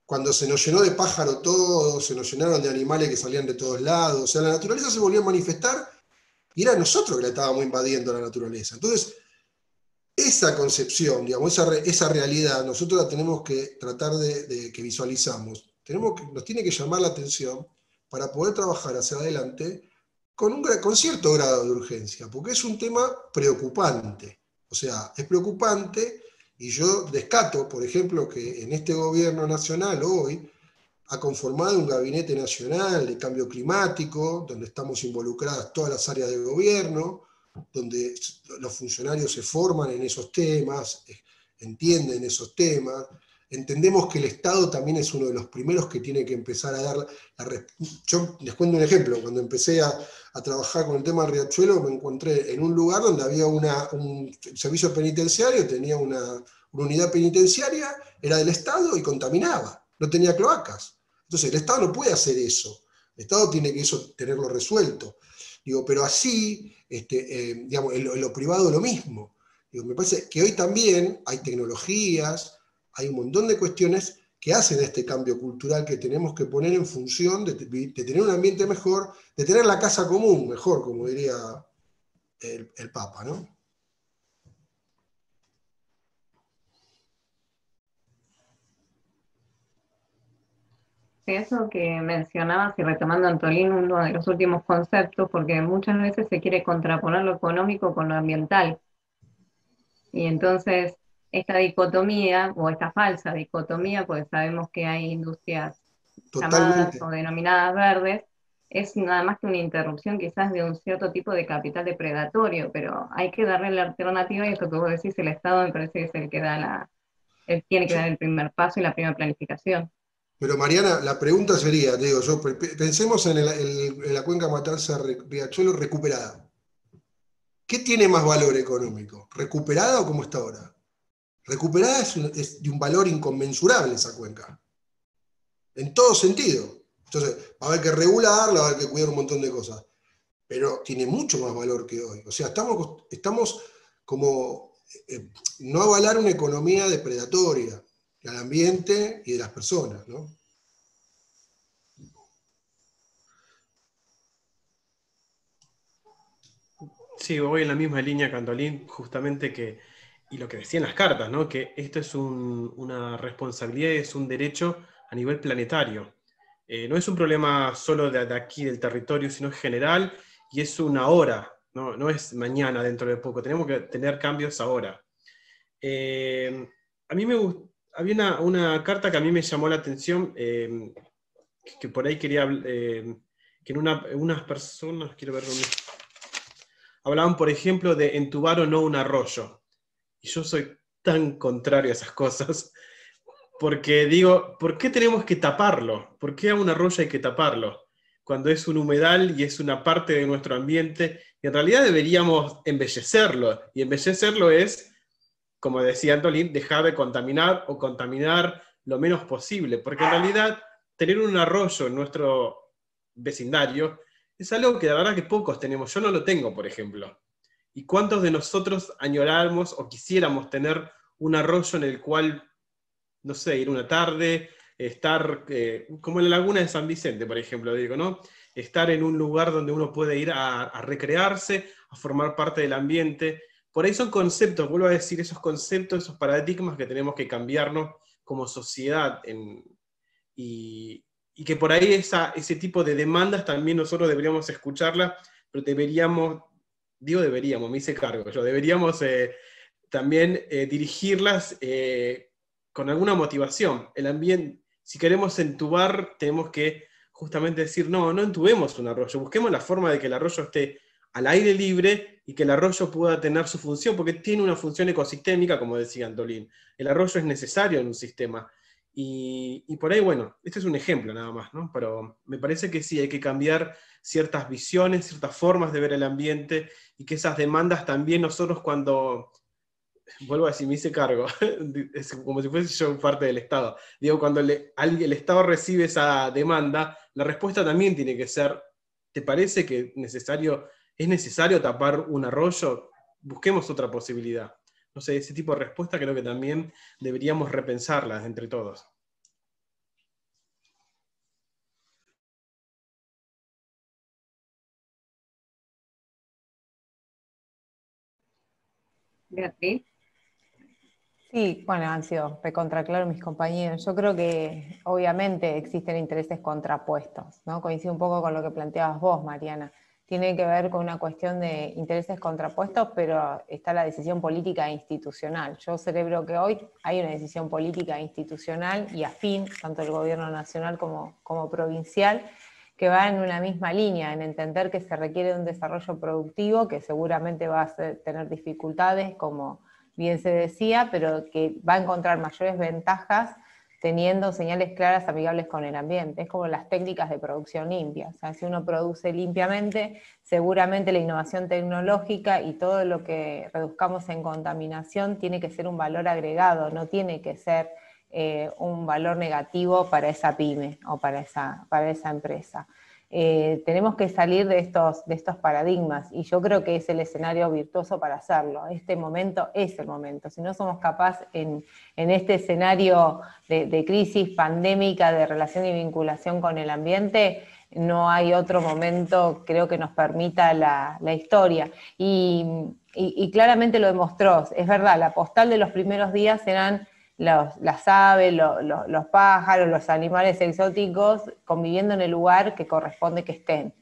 cuando se nos llenó de pájaro todo, se nos llenaron de animales que salían de todos lados, o sea, la naturaleza se volvió a manifestar y era nosotros que la estábamos invadiendo la naturaleza. Entonces, esa concepción, digamos, esa realidad, nosotros la tenemos que tratar de que visualizamos. Nos tiene que llamar la atención para poder trabajar hacia adelante con cierto grado de urgencia, porque es un tema preocupante. O sea, es preocupante. Y yo descato, por ejemplo, que en este gobierno nacional hoy ha conformado un gabinete nacional de cambio climático, donde estamos involucradas todas las áreas del gobierno, donde los funcionarios se forman en esos temas, entienden esos temas. Entendemos que el Estado también es uno de los primeros que tiene que empezar a dar Yo les cuento un ejemplo. Cuando empecé a trabajar con el tema del riachuelo, me encontré en un lugar donde había un servicio penitenciario, tenía una unidad penitenciaria, era del Estado y contaminaba, no tenía cloacas. Entonces el Estado no puede hacer eso. El Estado tiene que tenerlo resuelto. Digo, pero así, digamos, en lo privado lo mismo. Digo, me parece que hoy también hay tecnologías, hay un montón de cuestiones que hacen este cambio cultural que tenemos que poner en función de tener un ambiente mejor, de tener la casa común mejor, como diría el Papa, ¿no? Sí, eso que mencionabas y retomando Antolín, uno de los últimos conceptos, porque muchas veces se quiere contraponer lo económico con lo ambiental. Y entonces esta dicotomía, o esta falsa dicotomía, porque sabemos que hay industrias llamadas Totalmente. o denominadas verdes, es nada más que una interrupción quizás de un cierto tipo de capital depredatorio, pero hay que darle la alternativa y esto que vos decís, el Estado me parece que es el que da él tiene que dar el primer paso y la primera planificación. Pero Mariana, la pregunta sería, te digo, pensemos en la cuenca Matanza-Riachuelo recuperada. ¿Qué tiene más valor económico? ¿Recuperada o como está ahora? Recuperada es de un valor inconmensurable esa cuenca, en todo sentido. Entonces, va a haber que regularla, va a haber que cuidar un montón de cosas, pero tiene mucho más valor que hoy. O sea, estamos como no avalar una economía depredatoria del ambiente y de las personas, ¿no? Sí, voy en la misma línea que Antolín, justamente y lo que decían las cartas, ¿no? Que esto es una responsabilidad, es un derecho a nivel planetario. No es un problema solo de aquí, del territorio, sino en general, y es una hora, ¿no? No es mañana, dentro de poco, tenemos que tener cambios ahora. A mí había una carta que a mí me llamó la atención, que por ahí quería, que en unas personas, quiero ver dónde hablaban, por ejemplo, de entubar o no un arroyo. Y yo soy tan contrario a esas cosas, porque digo, ¿por qué tenemos que taparlo? ¿Por qué a un arroyo hay que taparlo? Cuando es un humedal y es una parte de nuestro ambiente, y en realidad deberíamos embellecerlo. Y embellecerlo es, como decía Antolín, dejar de contaminar o contaminar lo menos posible, porque en realidad tener un arroyo en nuestro vecindario es algo que la verdad que pocos tenemos. Yo no lo tengo, por ejemplo. ¿Y cuántos de nosotros añoramos o quisiéramos tener un arroyo en el cual, no sé, ir una tarde, estar, como en la laguna de San Vicente, por ejemplo, digo, ¿no? Estar en un lugar donde uno puede ir a recrearse, a formar parte del ambiente? Por ahí son conceptos, vuelvo a decir, esos conceptos, esos paradigmas que tenemos que cambiarnos como sociedad y que por ahí ese tipo de demandas también nosotros deberíamos escucharlas, pero deberíamos, me hice cargo, deberíamos también dirigirlas con alguna motivación. El ambiente, si queremos entubar, tenemos que justamente decir, no entubemos un arroyo, busquemos la forma de que el arroyo esté al aire libre y que el arroyo pueda tener su función, porque tiene una función ecosistémica, como decía Antolín. El arroyo es necesario en un sistema. Y por ahí, bueno, este es un ejemplo nada más, ¿no? Pero me parece que sí, hay que cambiar ciertas visiones, ciertas formas de ver el ambiente, y que esas demandas también nosotros cuando, vuelvo a decir, me hice cargo, es como si fuese yo parte del Estado. Digo, cuando el Estado recibe esa demanda, la respuesta también tiene que ser, ¿te parece que es necesario tapar un arroyo? Busquemos otra posibilidad. No sé, ese tipo de respuesta creo que también deberíamos repensarlas entre todos. Beatriz. Sí, bueno, han sido recontraclaros mis compañeros. Yo creo que obviamente existen intereses contrapuestos, ¿no? Coincido un poco con lo que planteabas vos, Mariana. Tiene que ver con una cuestión de intereses contrapuestos, pero está la decisión política e institucional. Yo celebro que hoy hay una decisión política e institucional y afín, tanto el gobierno nacional como provincial, que va en una misma línea, en entender que se requiere de un desarrollo productivo que seguramente va a tener dificultades, como bien se decía, pero que va a encontrar mayores ventajas teniendo señales claras amigables con el ambiente. Es como las técnicas de producción limpia. O sea, si uno produce limpiamente, seguramente la innovación tecnológica y todo lo que reduzcamos en contaminación tiene que ser un valor agregado, no tiene que ser un valor negativo para esa pyme o para esa empresa. Tenemos que salir de estos paradigmas y yo creo que es el escenario virtuoso para hacerlo. Este momento es el momento. Si no somos capaces en este escenario de crisis pandémica, de relación y vinculación con el ambiente, no hay otro momento, creo, que nos permita la historia. Y claramente lo demostró. Es verdad, la postal de los primeros días eran las aves, los pájaros, los animales exóticos conviviendo en el lugar que corresponde que estén.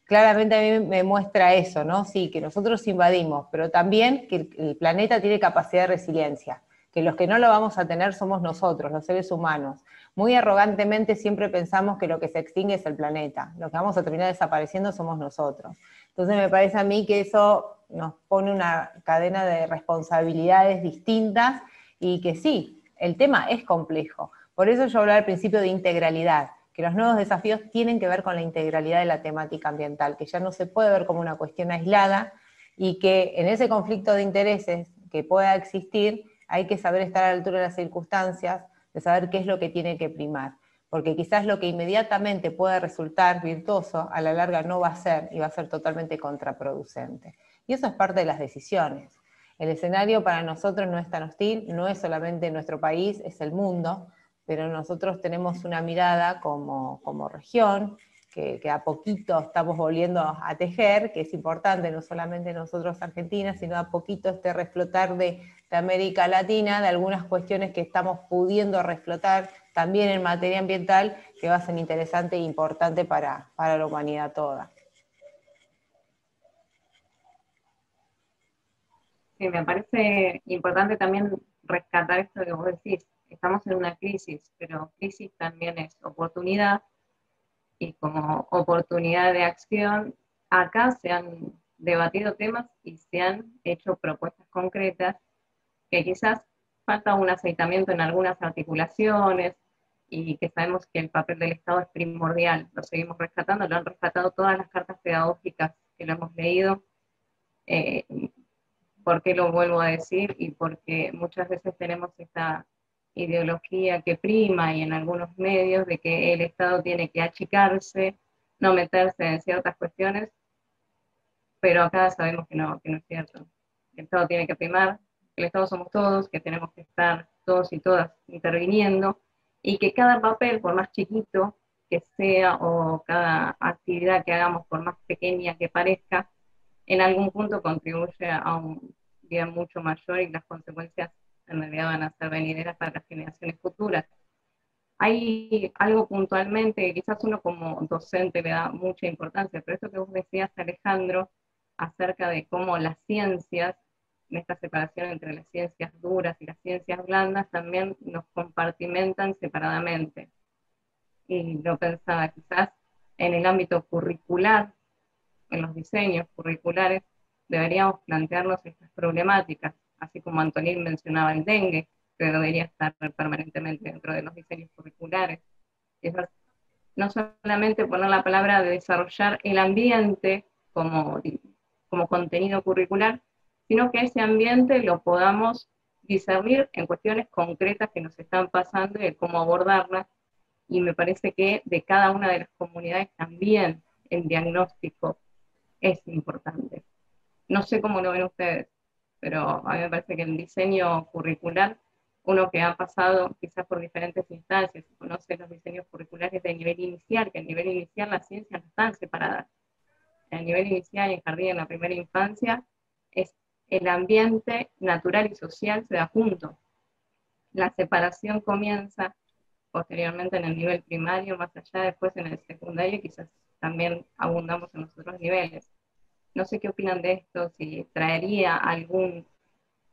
Claramente a mí me muestra eso, ¿no? Sí, que nosotros invadimos, pero también que el planeta tiene capacidad de resiliencia, que los que no lo vamos a tener somos nosotros, los seres humanos. Muy arrogantemente siempre pensamos que lo que se extingue es el planeta, lo que vamos a terminar desapareciendo somos nosotros. Entonces me parece a mí que eso nos pone una cadena de responsabilidades distintas y que sí, el tema es complejo. Por eso yo hablaba al principio de integralidad, que los nuevos desafíos tienen que ver con la integralidad de la temática ambiental, que ya no se puede ver como una cuestión aislada y que en ese conflicto de intereses que pueda existir hay que saber estar a la altura de las circunstancias, de saber qué es lo que tiene que primar, porque quizás lo que inmediatamente puede resultar virtuoso, a la larga no va a ser y va a ser totalmente contraproducente. Y eso es parte de las decisiones. El escenario para nosotros no es tan hostil, no es solamente nuestro país, es el mundo, pero nosotros tenemos una mirada como región, que a poquito estamos volviendo a tejer, que es importante, no solamente nosotros Argentina, sino a poquito este reflotar de América Latina, de algunas cuestiones que estamos pudiendo reflotar también en materia ambiental, que va a ser interesante e importante para la humanidad toda. Sí, me parece importante también rescatar esto que vos decís. Estamos en una crisis, pero crisis también es oportunidad, y como oportunidad de acción, acá se han debatido temas y se han hecho propuestas concretas que quizás falta un aceitamiento en algunas articulaciones y que sabemos que el papel del Estado es primordial. Lo seguimos rescatando, lo han rescatado todas las cartas pedagógicas que lo hemos leído. ¿Por qué lo vuelvo a decir? Y porque muchas veces tenemos esta ideología que prima y en algunos medios de que el Estado tiene que achicarse, no meterse en ciertas cuestiones, pero acá sabemos que no es cierto. El Estado tiene que primar, el Estado somos todos, que tenemos que estar todos y todas interviniendo, y que cada papel, por más chiquito que sea, o cada actividad que hagamos, por más pequeña que parezca, en algún punto contribuye a un bien mucho mayor y las consecuencias en realidad van a ser venideras para las generaciones futuras. Hay algo puntualmente que quizás uno como docente le da mucha importancia, pero esto que vos decías, Alejandro, acerca de cómo las ciencias, en esta separación entre las ciencias duras y las ciencias blandas, también nos compartimentan separadamente. Y lo pensaba quizás en el ámbito curricular, en los diseños curriculares, deberíamos plantearnos estas problemáticas, así como Antonín mencionaba el dengue, que debería estar permanentemente dentro de los diseños curriculares. No solamente poner la palabra de desarrollar el ambiente como contenido curricular, sino que ese ambiente lo podamos discernir en cuestiones concretas que nos están pasando y de cómo abordarlas, y me parece que de cada una de las comunidades también el diagnóstico es importante. No sé cómo lo ven ustedes, pero a mí me parece que el diseño curricular, uno que ha pasado quizás por diferentes instancias, conoce los diseños curriculares de nivel inicial, que a nivel inicial las ciencias no están separadas. A nivel inicial, en jardín, en la primera infancia, es el ambiente natural y social se da junto. La separación comienza posteriormente en el nivel primario, más allá después en el secundario, quizás también abundamos en los otros niveles. No sé qué opinan de esto, si traería algún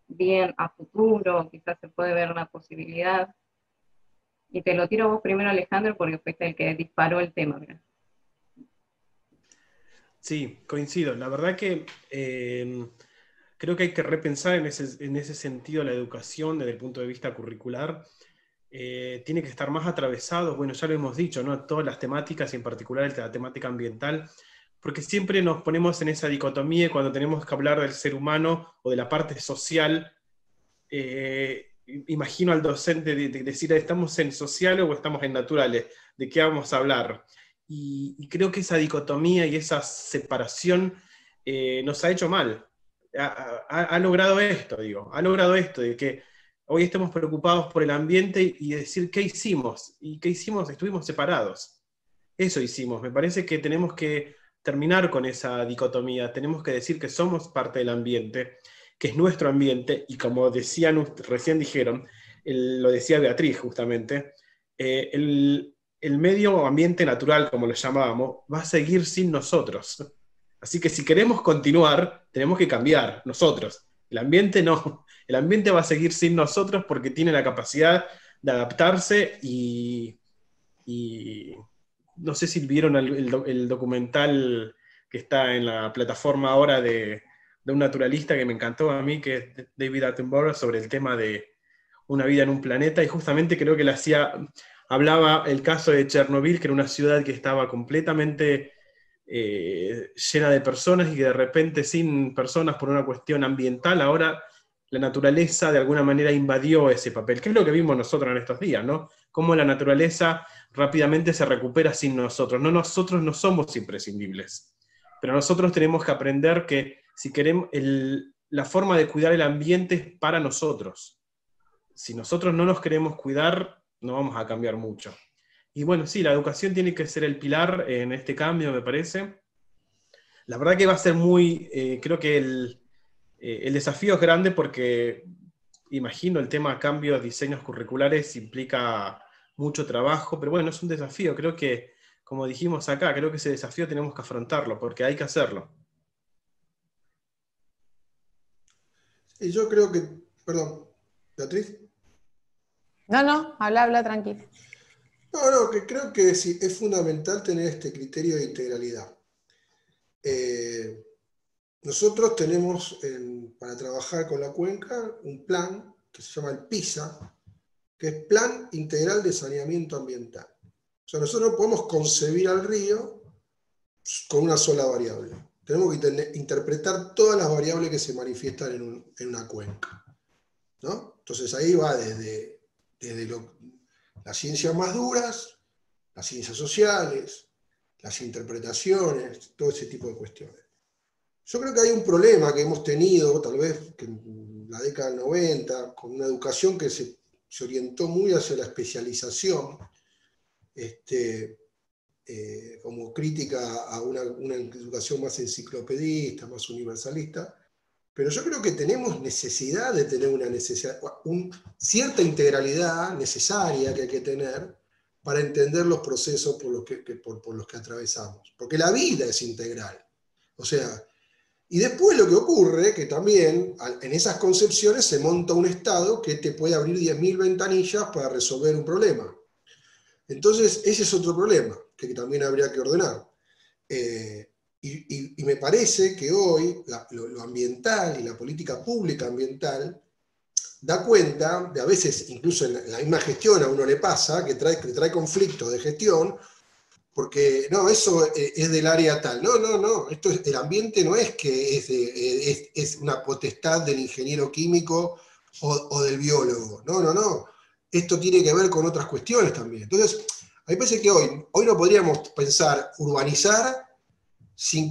bien a futuro, quizás se puede ver una posibilidad. Y te lo tiro a vos primero, Alejandro, porque fuiste el que disparó el tema. ¿Verdad? Sí, coincido. La verdad que creo que hay que repensar en ese sentido la educación desde el punto de vista curricular. Tiene que estar más atravesado, bueno, ya lo hemos dicho, ¿no? Todas las temáticas y en particular la temática ambiental, porque siempre nos ponemos en esa dicotomía cuando tenemos que hablar del ser humano o de la parte social. Imagino al docente de decir, ¿estamos en sociales o estamos en naturales? ¿De qué vamos a hablar? Y creo que esa dicotomía y esa separación nos ha hecho mal. Ha logrado esto, de que hoy estemos preocupados por el ambiente y decir qué hicimos. ¿Y qué hicimos? Estuvimos separados. Eso hicimos. Me parece que tenemos que terminar con esa dicotomía. Tenemos que decir que somos parte del ambiente, que es nuestro ambiente, y como recién dijeron, lo decía Beatriz justamente, el medio ambiente natural, como lo llamábamos, va a seguir sin nosotros. Así que si queremos continuar, tenemos que cambiar nosotros. El ambiente no. El ambiente va a seguir sin nosotros porque tiene la capacidad de adaptarse y no sé si vieron el documental que está en la plataforma ahora de un naturalista que me encantó a mí, que es David Attenborough, sobre el tema de una vida en un planeta, y justamente creo que hablaba el caso de Chernobyl, que era una ciudad que estaba completamente llena de personas y que de repente sin personas por una cuestión ambiental, ahora la naturaleza de alguna manera invadió ese papel, que es lo que vimos nosotros en estos días, ¿no? Cómo la naturaleza rápidamente se recupera sin nosotros. Nosotros no somos imprescindibles, pero nosotros tenemos que aprender que si queremos, la forma de cuidar el ambiente es para nosotros. Si nosotros no nos queremos cuidar, no vamos a cambiar mucho. Y bueno, sí, la educación tiene que ser el pilar en este cambio, me parece. La verdad que va a ser creo que el desafío es grande porque, imagino, el tema de cambios, diseños curriculares implica mucho trabajo, pero bueno, es un desafío. Creo que, como dijimos acá, creo que ese desafío tenemos que afrontarlo, porque hay que hacerlo. Y yo creo que, perdón, Beatriz. No, habla tranquilo. No, que creo que sí, es fundamental tener este criterio de integralidad. Nosotros tenemos para trabajar con la cuenca un plan que se llama el PISA, que es Plan Integral de Saneamiento Ambiental. O sea, nosotros no podemos concebir al río con una sola variable. Tenemos que interpretar todas las variables que se manifiestan en una cuenca, ¿no? Entonces ahí va desde las ciencias más duras, las ciencias sociales, las interpretaciones, todo ese tipo de cuestiones. Yo creo que hay un problema que hemos tenido, tal vez que en la década del 90, con una educación que se orientó muy hacia la especialización, como crítica a una educación más enciclopedista, más universalista, pero yo creo que tenemos necesidad de tener cierta integralidad necesaria que hay que tener para entender los procesos por los que atravesamos, porque la vida es integral. O sea, y después lo que ocurre, que también en esas concepciones se monta un Estado que te puede abrir 10.000 ventanillas para resolver un problema. Entonces, ese es otro problema que también habría que ordenar. Y me parece que hoy lo ambiental y la política pública ambiental da cuenta de, a veces, incluso en la misma gestión a uno le pasa, que trae conflictos de gestión, porque no, eso es del área tal. No, el ambiente no es que es una potestad del ingeniero químico o del biólogo. No. Esto tiene que ver con otras cuestiones también. Entonces, a mí me parece que hoy no podríamos pensar urbanizar sin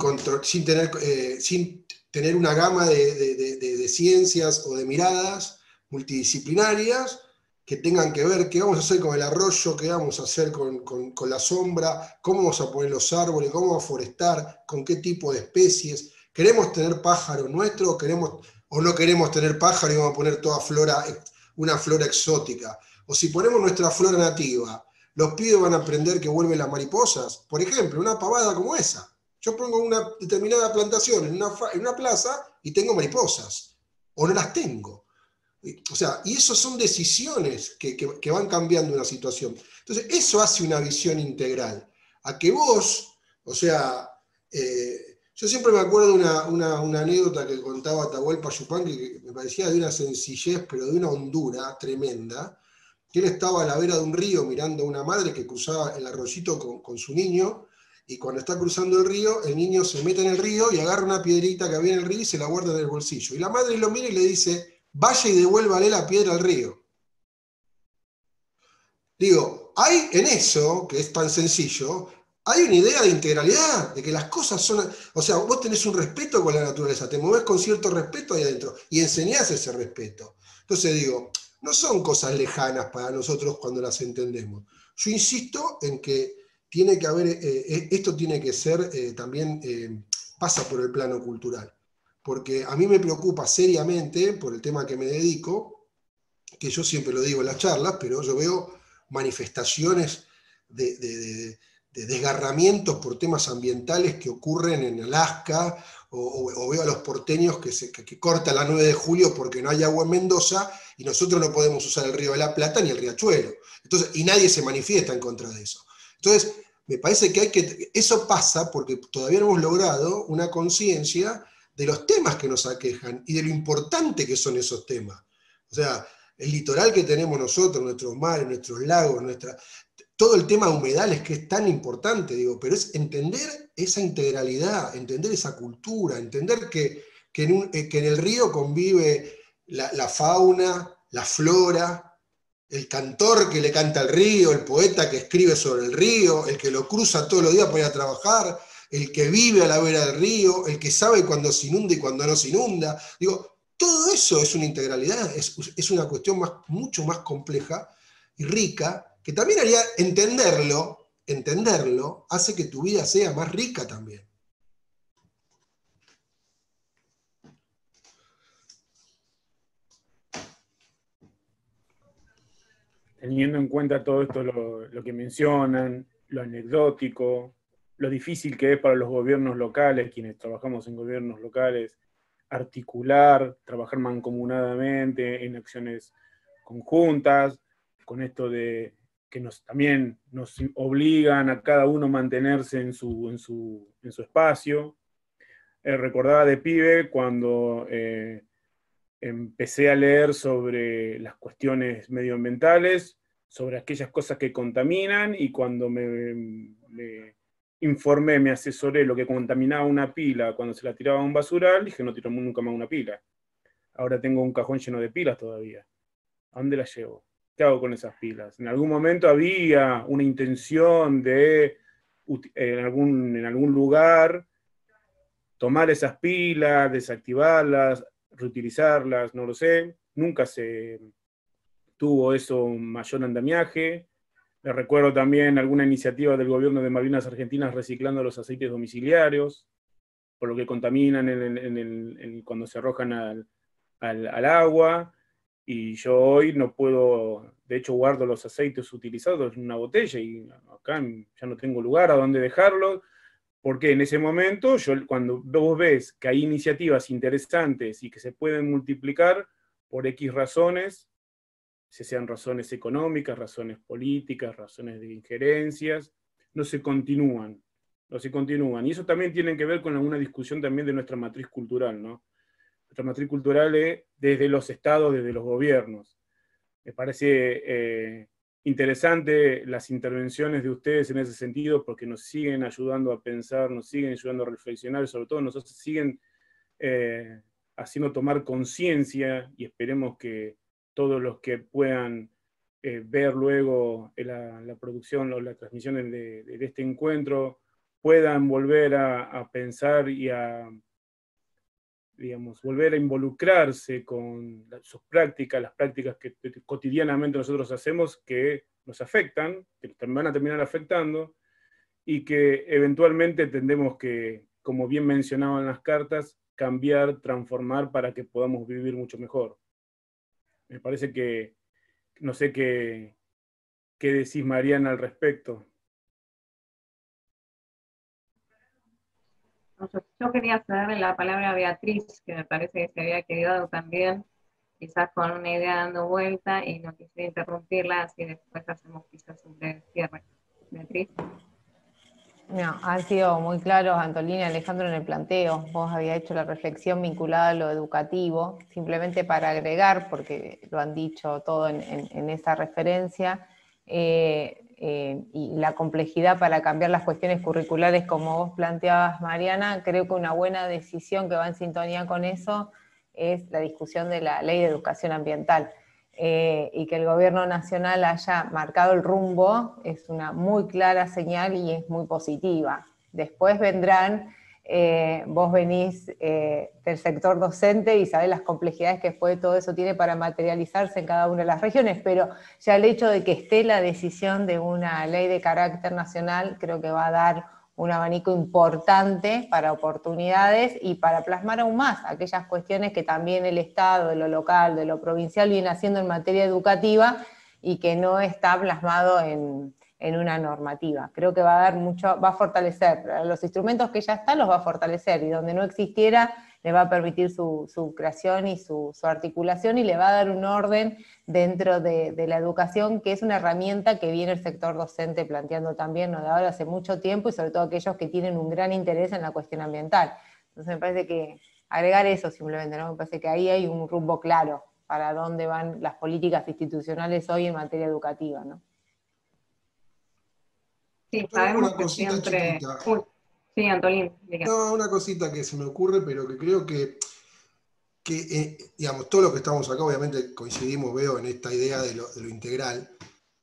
tener una gama de ciencias o de miradas multidisciplinarias que tengan que ver qué vamos a hacer con el arroyo, qué vamos a hacer con la sombra, cómo vamos a poner los árboles, cómo vamos a forestar, con qué tipo de especies. ¿Queremos tener pájaro nuestro o no queremos tener pájaro y vamos a poner toda una flora exótica? O si ponemos nuestra flora nativa, los pibes van a aprender que vuelven las mariposas. Por ejemplo, una pavada como esa. Yo pongo una determinada plantación en una plaza y tengo mariposas, o no las tengo. O sea, y eso son decisiones que van cambiando una situación. Entonces, eso hace una visión integral. A que vos, o sea, yo siempre me acuerdo de una anécdota que contaba Atahualpa Yupanqui, que me parecía de una sencillez, pero de una hondura tremenda, que él estaba a la vera de un río mirando a una madre que cruzaba el arroyito con su niño, y cuando está cruzando el río, el niño se mete en el río y agarra una piedrita que había en el río y se la guarda en el bolsillo. Y la madre lo mira y le dice: vaya y devuélvale la piedra al río. Digo, hay en eso, que es tan sencillo, hay una idea de integralidad, de que las cosas son... O sea, vos tenés un respeto con la naturaleza, te movés con cierto respeto ahí adentro y enseñás ese respeto. Entonces digo, no son cosas lejanas para nosotros cuando las entendemos. Yo insisto en que tiene que haber, esto tiene que ser también, pasa por el plano cultural. Porque a mí me preocupa seriamente, por el tema que me dedico, que yo siempre lo digo en las charlas, pero yo veo manifestaciones de desgarramientos por temas ambientales que ocurren en Alaska, o veo a los porteños que cortan la 9 de julio porque no hay agua en Mendoza y nosotros no podemos usar el río de la Plata ni el riachuelo. Entonces, y nadie se manifiesta en contra de eso. Entonces, me parece que eso pasa porque todavía no hemos logrado una conciencia de los temas que nos aquejan y de lo importante que son esos temas. O sea, el litoral que tenemos nosotros, nuestros mares, nuestros lagos, todo el tema de humedales que es tan importante, digo, pero es entender esa integralidad, entender esa cultura, entender que en el río convive la fauna, la flora, el cantor que le canta al río, el poeta que escribe sobre el río, el que lo cruza todos los días para ir a trabajar, el que vive a la vera del río, el que sabe cuándo se inunda y cuándo no se inunda. Digo, todo eso es una integralidad, es una cuestión mucho más compleja y rica, que también haría entenderlo hace que tu vida sea más rica también. Teniendo en cuenta todo esto, lo que mencionan, lo anecdótico, lo difícil que es para los gobiernos locales, quienes trabajamos en gobiernos locales, articular, trabajar mancomunadamente en acciones conjuntas, con esto de que también nos obligan a cada uno a mantenerse en su espacio. Recordaba de pibe cuando empecé a leer sobre las cuestiones medioambientales, sobre aquellas cosas que contaminan, y cuando me informé, me asesoré lo que contaminaba una pila cuando se la tiraba a un basural, dije no tiro nunca más una pila. Ahora tengo un cajón lleno de pilas todavía. ¿A dónde las llevo? ¿Qué hago con esas pilas? En algún momento había una intención de, en algún lugar, tomar esas pilas, desactivarlas, reutilizarlas, no lo sé. Nunca se tuvo eso mayor andamiaje. Me recuerdo también alguna iniciativa del gobierno de Malvinas Argentinas reciclando los aceites domiciliarios, por lo que contaminan cuando se arrojan al agua. Y yo hoy no puedo, de hecho guardo los aceites utilizados en una botella y acá ya no tengo lugar a donde dejarlos, porque en ese momento, cuando vos ves que hay iniciativas interesantes y que se pueden multiplicar por X razones, sean razones económicas, razones políticas, razones de injerencias, no se continúan. Y eso también tiene que ver con alguna discusión también de nuestra matriz cultural, ¿no? Nuestra matriz cultural es desde los estados, desde los gobiernos. Me parece interesante las intervenciones de ustedes en ese sentido, porque nos siguen ayudando a pensar, nos siguen ayudando a reflexionar, y sobre todo nos siguen haciendo tomar conciencia, y esperemos que todos los que puedan ver luego la producción o la transmisión de este encuentro puedan volver a pensar y a, digamos, volver a involucrarse con sus prácticas, las prácticas que cotidianamente nosotros hacemos, que nos afectan, que nos van a terminar afectando, y que eventualmente tendremos que, como bien mencionaban las cartas, cambiar, transformar para que podamos vivir mucho mejor. Me parece que, no sé qué decís, Mariana, al respecto. Yo quería cederle la palabra a Beatriz, que me parece que se había quedado también, quizás con una idea dando vuelta, y no quisiera interrumpirla, así después hacemos quizás un breve cierre. Beatriz. No, han sido muy claros Antolín y Alejandro en el planteo. Vos habías hecho la reflexión vinculada a lo educativo, simplemente para agregar, porque lo han dicho todo en esa referencia, y la complejidad para cambiar las cuestiones curriculares, como vos planteabas, Mariana. Creo que una buena decisión que va en sintonía con eso es la discusión de la Ley de Educación Ambiental. Y que el gobierno nacional haya marcado el rumbo es una muy clara señal y es muy positiva. Después vendrán, vos venís del sector docente y sabés las complejidades que después todo eso tiene para materializarse en cada una de las regiones, pero ya el hecho de que esté la decisión de una ley de carácter nacional creo que va a dar un abanico importante para oportunidades y para plasmar aún más aquellas cuestiones que también el Estado, de lo local, de lo provincial, viene haciendo en materia educativa y que no está plasmado en una normativa. Creo que va a dar mucho, va a fortalecer, los instrumentos que ya están los va a fortalecer, y donde no existiera le va a permitir su creación y su articulación, y le va a dar un orden dentro de la educación, que es una herramienta que viene el sector docente planteando también, ¿no?, de ahora hace mucho tiempo, y sobre todo aquellos que tienen un gran interés en la cuestión ambiental. Entonces me parece que agregar eso simplemente, ¿no? Me parece que ahí hay un rumbo claro para dónde van las políticas institucionales hoy en materia educativa, ¿no? Sí, sabemos Una que cosita siempre... chiquita. Uy, sí, Antolín, diga. No, una cosita que se me ocurre, pero que creo que digamos, todo lo que estamos acá, obviamente coincidimos, veo, en esta idea de lo integral,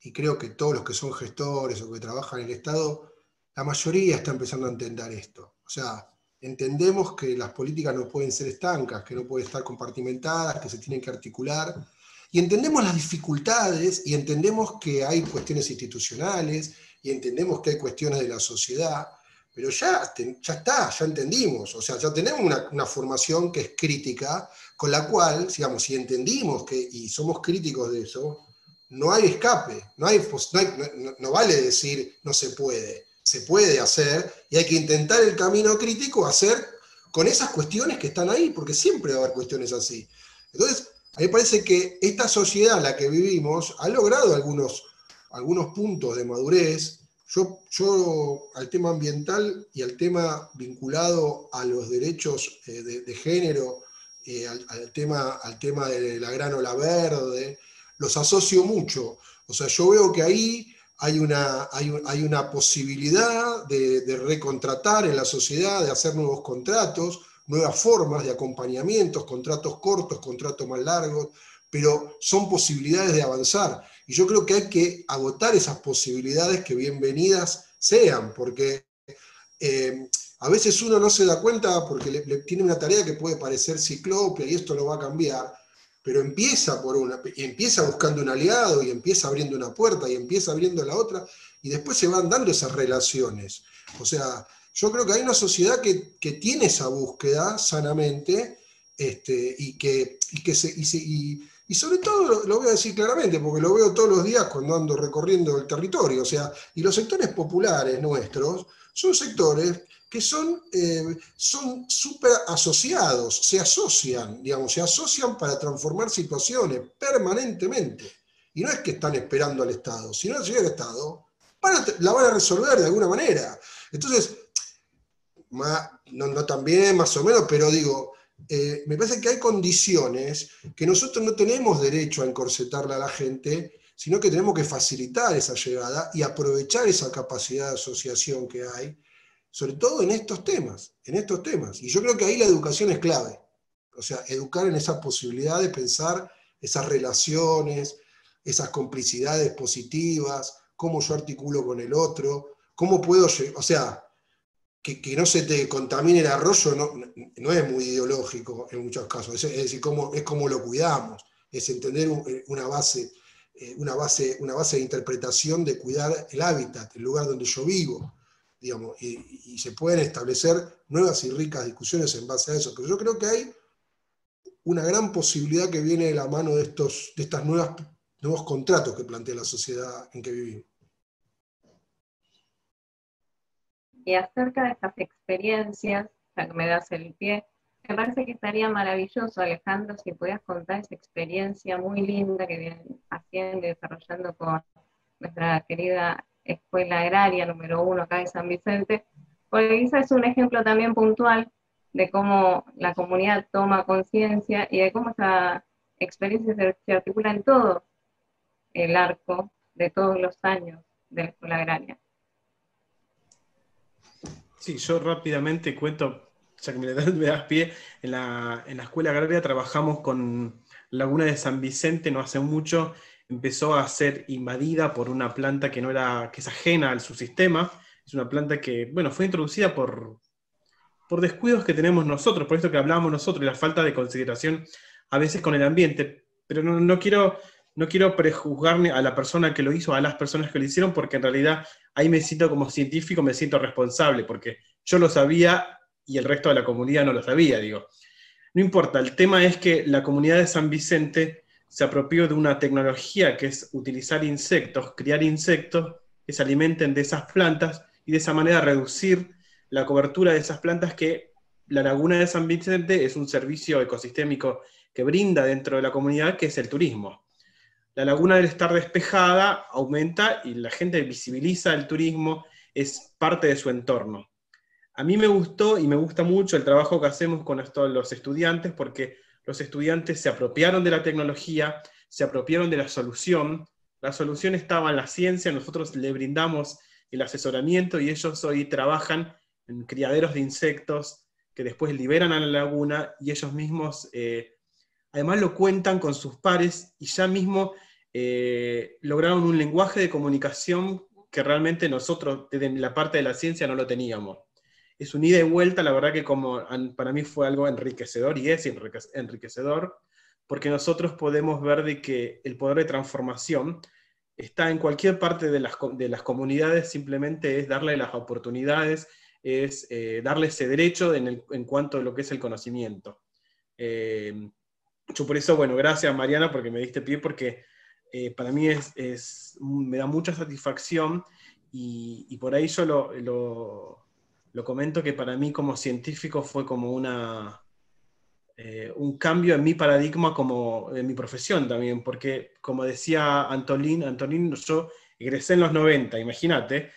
y creo que todos los que son gestores o que trabajan en el Estado, la mayoría está empezando a entender esto. O sea, entendemos que las políticas no pueden ser estancas, que no pueden estar compartimentadas, que se tienen que articular, y entendemos las dificultades, y entendemos que hay cuestiones institucionales, y entendemos que hay cuestiones de la sociedad, pero ya está, ya entendimos, o sea, ya tenemos una formación que es crítica, con la cual, digamos, si entendimos y somos críticos de eso, no hay escape, no vale decir no se puede hacer, y hay que intentar el camino crítico hacer con esas cuestiones que están ahí, porque siempre va a haber cuestiones así. Entonces, a mí me parece que esta sociedad en la que vivimos ha logrado algunos puntos de madurez. Yo al tema ambiental y al tema vinculado a los derechos de género, al tema de la gran ola verde, los asocio mucho. O sea, yo veo que ahí hay una posibilidad de recontratar en la sociedad, de hacer nuevos contratos, nuevas formas de acompañamientos, contratos cortos, contratos más largos, pero son posibilidades de avanzar. Y yo creo que hay que agotar esas posibilidades, que bienvenidas sean, porque a veces uno no se da cuenta porque le tiene una tarea que puede parecer ciclópea y esto lo va a cambiar, pero empieza buscando un aliado, y empieza abriendo una puerta, y empieza abriendo la otra, y después se van dando esas relaciones. O sea, yo creo que hay una sociedad que tiene esa búsqueda sanamente, y sobre todo lo voy a decir claramente, porque lo veo todos los días cuando ando recorriendo el territorio. O sea, y los sectores populares nuestros son sectores que son súper asociados, se asocian para transformar situaciones permanentemente. Y no es que están esperando al Estado, si no llega el Estado, la van a resolver de alguna manera. Entonces, no tan bien, más o menos, pero digo, me parece que hay condiciones que nosotros no tenemos derecho a encorsetarle a la gente, sino que tenemos que facilitar esa llegada y aprovechar esa capacidad de asociación que hay, sobre todo en estos temas. Y yo creo que ahí la educación es clave. O sea, educar en esa posibilidad de pensar esas relaciones, esas complicidades positivas, cómo yo articulo con el otro, cómo puedo, o sea, que no se te contamine el arroyo no es muy ideológico en muchos casos, es decir, es como lo cuidamos, es entender una base de interpretación de cuidar el hábitat, el lugar donde yo vivo, digamos, y se pueden establecer nuevas y ricas discusiones en base a eso. Pero yo creo que hay una gran posibilidad que viene de la mano de estos nuevos contratos que plantea la sociedad en que vivimos. Y acerca de estas experiencias, ya que me das el pie, me parece que estaría maravilloso, Alejandro, si pudieras contar esa experiencia muy linda que vienen haciendo y desarrollando con nuestra querida Escuela Agraria número 1 acá de San Vicente, porque quizás es un ejemplo también puntual de cómo la comunidad toma conciencia y de cómo esa experiencia se articula en todo el arco de todos los años de la Escuela Agraria. Sí, yo rápidamente cuento, ya que me das pie, en la Escuela Agraria trabajamos con Laguna de San Vicente, no hace mucho, empezó a ser invadida por una planta que es ajena al subsistema. Es una planta que, bueno, fue introducida por descuidos que tenemos nosotros, por esto que hablábamos nosotros, y la falta de consideración a veces con el ambiente. Pero no quiero no quiero prejuzgar a la persona que lo hizo, a las personas que lo hicieron, porque en realidad ahí me siento como científico, me siento responsable, porque yo lo sabía y el resto de la comunidad no lo sabía, digo. No importa, el tema es que la comunidad de San Vicente se apropió de una tecnología que es utilizar insectos, criar insectos que se alimenten de esas plantas y de esa manera reducir la cobertura de esas plantas que la Laguna de San Vicente es un servicio ecosistémico que brinda dentro de la comunidad, que es el turismo. La laguna, al estar despejada, aumenta y la gente visibiliza el turismo, es parte de su entorno. A mí me gustó y me gusta mucho el trabajo que hacemos con los estudiantes, porque los estudiantes se apropiaron de la tecnología, se apropiaron de la solución estaba en la ciencia, nosotros le brindamos el asesoramiento y ellos hoy trabajan en criaderos de insectos que después liberan a la laguna y ellos mismos además lo cuentan con sus pares y ya mismo lograron un lenguaje de comunicación que realmente nosotros desde la parte de la ciencia no lo teníamos. Es un ida y vuelta, la verdad que para mí fue algo enriquecedor y es enriquecedor, porque nosotros podemos ver de que el poder de transformación está en cualquier parte de las comunidades, simplemente es darle las oportunidades, es darle ese derecho en cuanto a lo que es el conocimiento. Yo por eso, bueno, gracias Mariana porque me diste pie, porque para mí me da mucha satisfacción y por ahí yo lo comento que para mí como científico fue como un cambio en mi paradigma, como en mi profesión también, porque como decía Antolín, yo egresé en los 90, imagínate,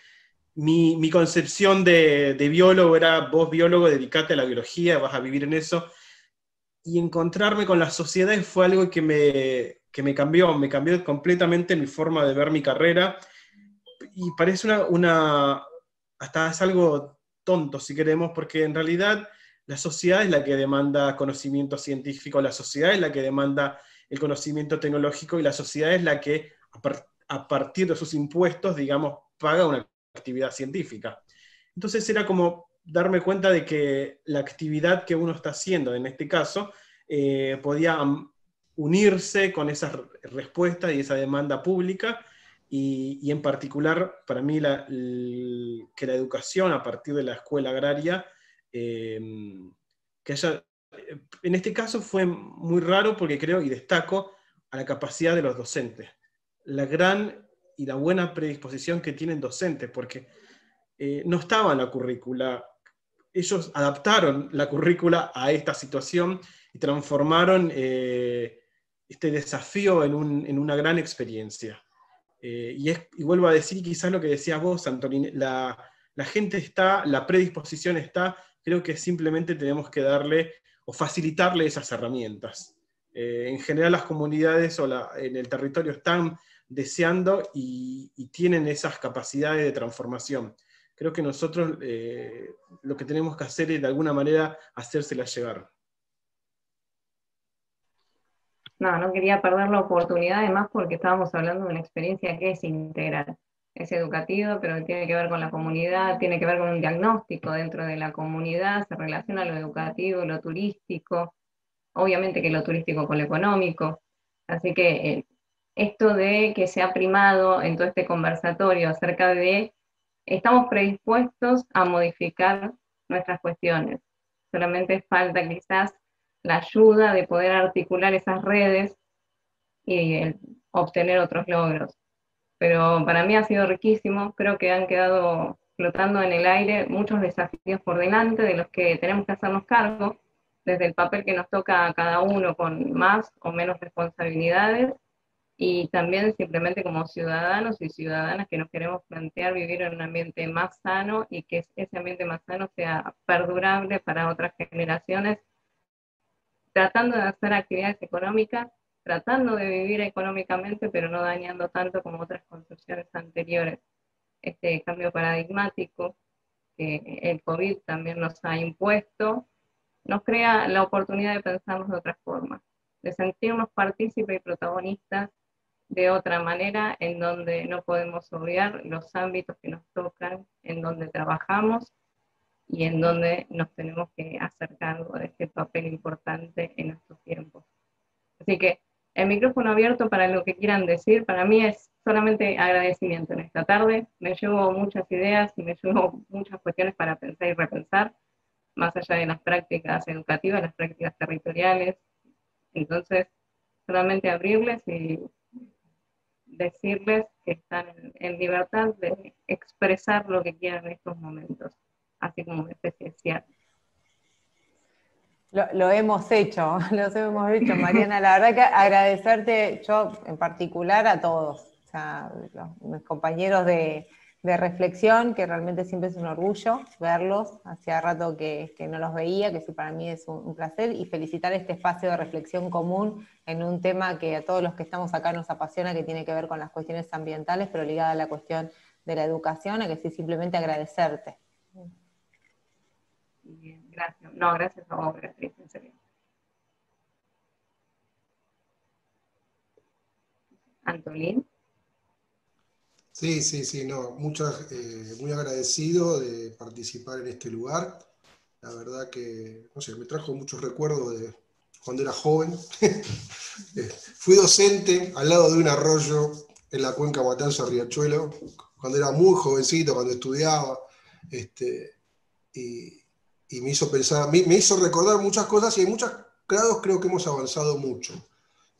mi concepción de biólogo era, vos biólogo, dedicate a la biología, vas a vivir en eso, y encontrarme con las sociedades fue algo que me cambió completamente mi forma de ver mi carrera, y parece hasta es algo tonto si queremos, porque en realidad la sociedad es la que demanda conocimiento científico, la sociedad es la que demanda el conocimiento tecnológico, y la sociedad es la que a partir de sus impuestos, digamos, paga una actividad científica. Entonces era como darme cuenta de que la actividad que uno está haciendo, en este caso, podía unirse con esa respuesta y esa demanda pública, y en particular para mí que la educación a partir de la escuela agraria, que haya, en este caso fue muy raro porque creo y destaco a la capacidad de los docentes, la gran y la buena predisposición que tienen docentes, porque no estaba en la currícula. Ellos adaptaron la currícula a esta situación y transformaron este desafío en una gran experiencia. Y vuelvo a decir quizás lo que decías vos, Antolín, la gente está, la predisposición está, creo que simplemente tenemos que darle o facilitarle esas herramientas. En general las comunidades en el territorio están deseando y tienen esas capacidades de transformación. Creo que nosotros lo que tenemos que hacer es de alguna manera hacérselas llegar. No quería perder la oportunidad, además porque estábamos hablando de una experiencia que es integral. Es educativa, pero tiene que ver con la comunidad, tiene que ver con un diagnóstico dentro de la comunidad, se relaciona lo educativo, lo turístico, obviamente que lo turístico con lo económico. Así que esto de que se ha primado en todo este conversatorio acerca de estamos predispuestos a modificar nuestras cuestiones. Solamente falta quizás la ayuda de poder articular esas redes y obtener otros logros. Pero para mí ha sido riquísimo, creo que han quedado flotando en el aire muchos desafíos por delante de los que tenemos que hacernos cargo, desde el papel que nos toca a cada uno con más o menos responsabilidades, y también simplemente como ciudadanos y ciudadanas que nos queremos plantear vivir en un ambiente más sano y que ese ambiente más sano sea perdurable para otras generaciones, tratando de hacer actividades económicas, tratando de vivir económicamente, pero no dañando tanto como otras construcciones anteriores. Este cambio paradigmático que el COVID también nos ha impuesto, nos crea la oportunidad de pensarnos de otra forma, de sentirnos partícipes y protagonistas de otra manera, en donde no podemos obviar los ámbitos que nos tocan, en donde trabajamos y en donde nos tenemos que hacer cargo de este papel importante en estos tiempos. Así que el micrófono abierto para lo que quieran decir. Para mí es solamente agradecimiento en esta tarde. Me llevo muchas ideas y me llevo muchas cuestiones para pensar y repensar, más allá de las prácticas educativas, las prácticas territoriales. Entonces, solamente abrirles y decirles que están en libertad de expresar lo que quieran en estos momentos, así como una especie de cierre. Lo hemos hecho, Mariana. La verdad que agradecerte, yo en particular, a todos, o sea, mis compañeros de reflexión, que realmente siempre es un orgullo verlos. Hacía rato que no los veía, que sí, para mí es un placer, y felicitar este espacio de reflexión común en un tema que a todos los que estamos acá nos apasiona, que tiene que ver con las cuestiones ambientales, pero ligada a la cuestión de la educación, a que sí, simplemente agradecerte. Bien, gracias. No, gracias a vos, Beatriz, en serio. Antolín. Sí, no, muy agradecido de participar en este lugar. La verdad que, no sé, me trajo muchos recuerdos de cuando era joven. Fui docente al lado de un arroyo en la cuenca Matanza-Riachuelo, cuando era muy jovencito, cuando estudiaba, y me hizo pensar, me hizo recordar muchas cosas, y en muchos grados creo que hemos avanzado mucho,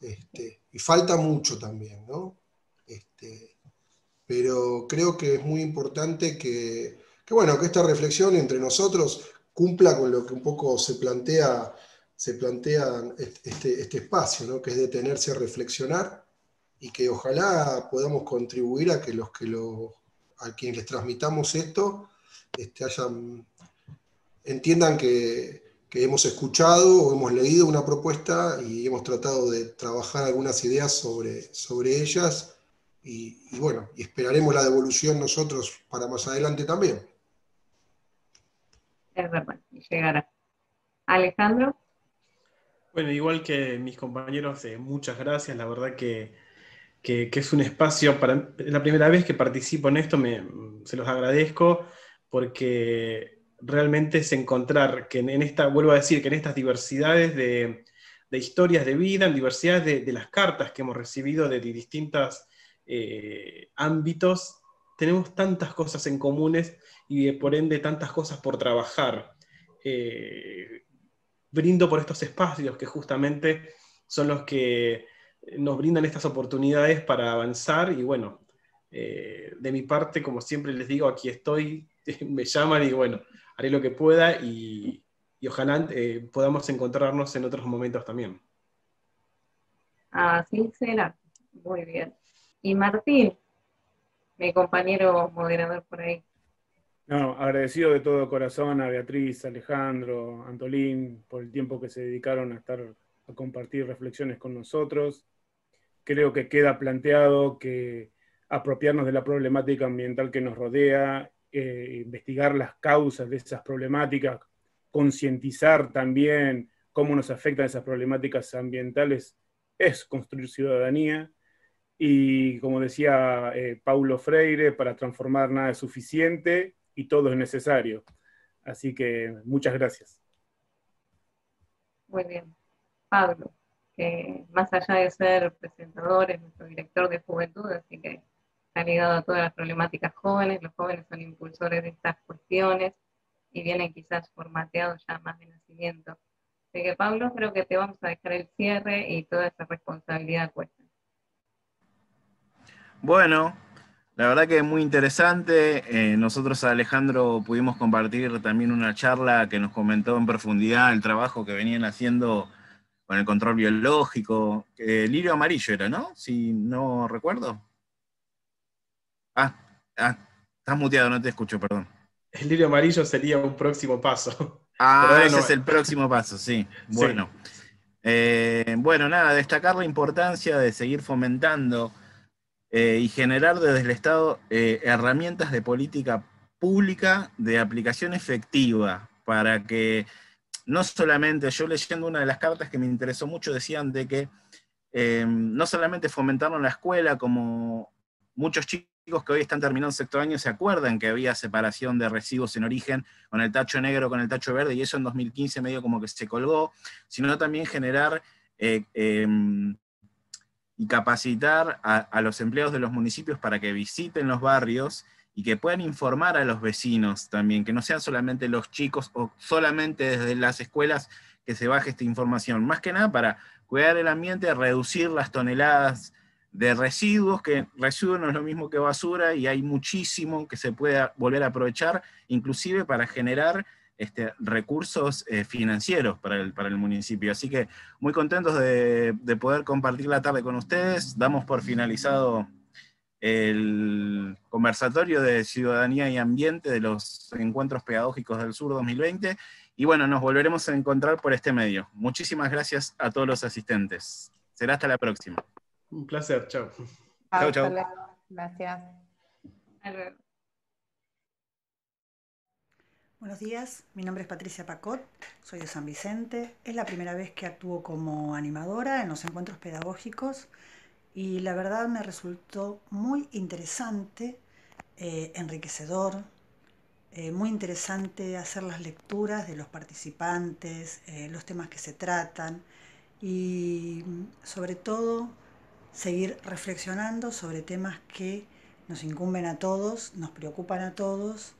y falta mucho también, ¿no? Pero creo que es muy importante bueno, que esta reflexión entre nosotros cumpla con lo que un poco se plantea este espacio, ¿no? Que es detenerse a reflexionar, y que ojalá podamos contribuir a que a quienes les transmitamos esto entiendan que hemos escuchado o hemos leído una propuesta y hemos tratado de trabajar algunas ideas sobre ellas, y bueno, y esperaremos la devolución nosotros para más adelante también. Es verdad, llegará. Alejandro. Bueno, igual que mis compañeros, muchas gracias. La verdad que es un espacio, es la primera vez que participo en esto, se los agradezco, porque realmente es encontrar que vuelvo a decir, que en estas diversidades de historias de vida, en diversidades de las cartas que hemos recibido de distintos ámbitos, tenemos tantas cosas en comunes y por ende tantas cosas por trabajar. Brindo por estos espacios que justamente son los que nos brindan estas oportunidades para avanzar, y bueno, de mi parte, como siempre les digo, aquí estoy, me llaman y bueno, haré lo que pueda, y ojalá podamos encontrarnos en otros momentos también. Así será. Muy bien. Y Martín, mi compañero moderador por ahí. No, agradecido de todo corazón a Beatriz, Alejandro, Antolín, por el tiempo que se dedicaron a compartir reflexiones con nosotros. Creo que queda planteado que apropiarnos de la problemática ambiental que nos rodea, investigar las causas de esas problemáticas, concientizar también cómo nos afectan esas problemáticas ambientales, es construir ciudadanía. Y como decía Paulo Freire, para transformar nada es suficiente y todo es necesario. Así que muchas gracias. Muy bien. Pablo, que más allá de ser presentador, es nuestro director de juventud, así que está ligado a todas las problemáticas jóvenes. Los jóvenes son impulsores de estas cuestiones y vienen quizás formateados ya más de nacimiento. Así que, Pablo, creo que te vamos a dejar el cierre y toda esa responsabilidad cuesta. Bueno, la verdad que es muy interesante. Nosotros, Alejandro, pudimos compartir también una charla que nos comentó en profundidad el trabajo que venían haciendo con el control biológico. Lirio amarillo era, ¿no? Si no recuerdo. Estás muteado, no te escucho, perdón. El lirio amarillo sería un próximo paso. Ese es el próximo paso, sí. Bueno. Sí. Bueno, nada, destacar la importancia de seguir fomentando y generar desde el Estado herramientas de política pública de aplicación efectiva para que no solamente, yo leyendo una de las cartas que me interesó mucho, decían de que no solamente fomentarlo en la escuela, como muchos chicos que hoy están terminando sexto año se acuerdan que había separación de residuos en origen con el tacho negro, con el tacho verde, y eso en 2015 medio como que se colgó, sino también generar y capacitar a los empleados de los municipios para que visiten los barrios y que puedan informar a los vecinos también, que no sean solamente los chicos o solamente desde las escuelas que se baje esta información. Más que nada para cuidar el ambiente, reducir las toneladas de residuos, que residuos no es lo mismo que basura, y hay muchísimo que se puede volver a aprovechar, inclusive para generar recursos financieros para el municipio. Así que muy contentos de poder compartir la tarde con ustedes. Damos por finalizado el conversatorio de Ciudadanía y Ambiente de los Encuentros Pedagógicos del Sur 2020, y bueno, nos volveremos a encontrar por este medio. Muchísimas gracias a todos los asistentes. Será hasta la próxima. Un placer, chao. Chau, chau. Gracias. Hasta luego. Buenos días, mi nombre es Patricia Pacot, soy de San Vicente. Es la primera vez que actúo como animadora en los encuentros pedagógicos y la verdad me resultó muy interesante, enriquecedor, muy interesante hacer las lecturas de los participantes, los temas que se tratan y sobre todo seguir reflexionando sobre temas que nos incumben a todos, nos preocupan a todos.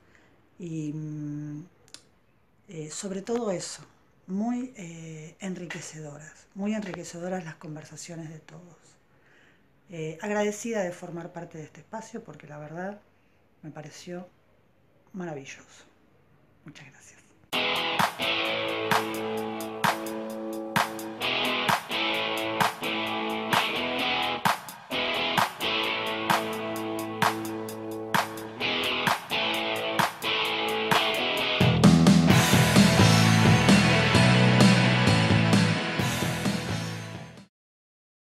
Y sobre todo eso, muy enriquecedoras las conversaciones de todos. Agradecida de formar parte de este espacio porque la verdad me pareció maravilloso. Muchas gracias.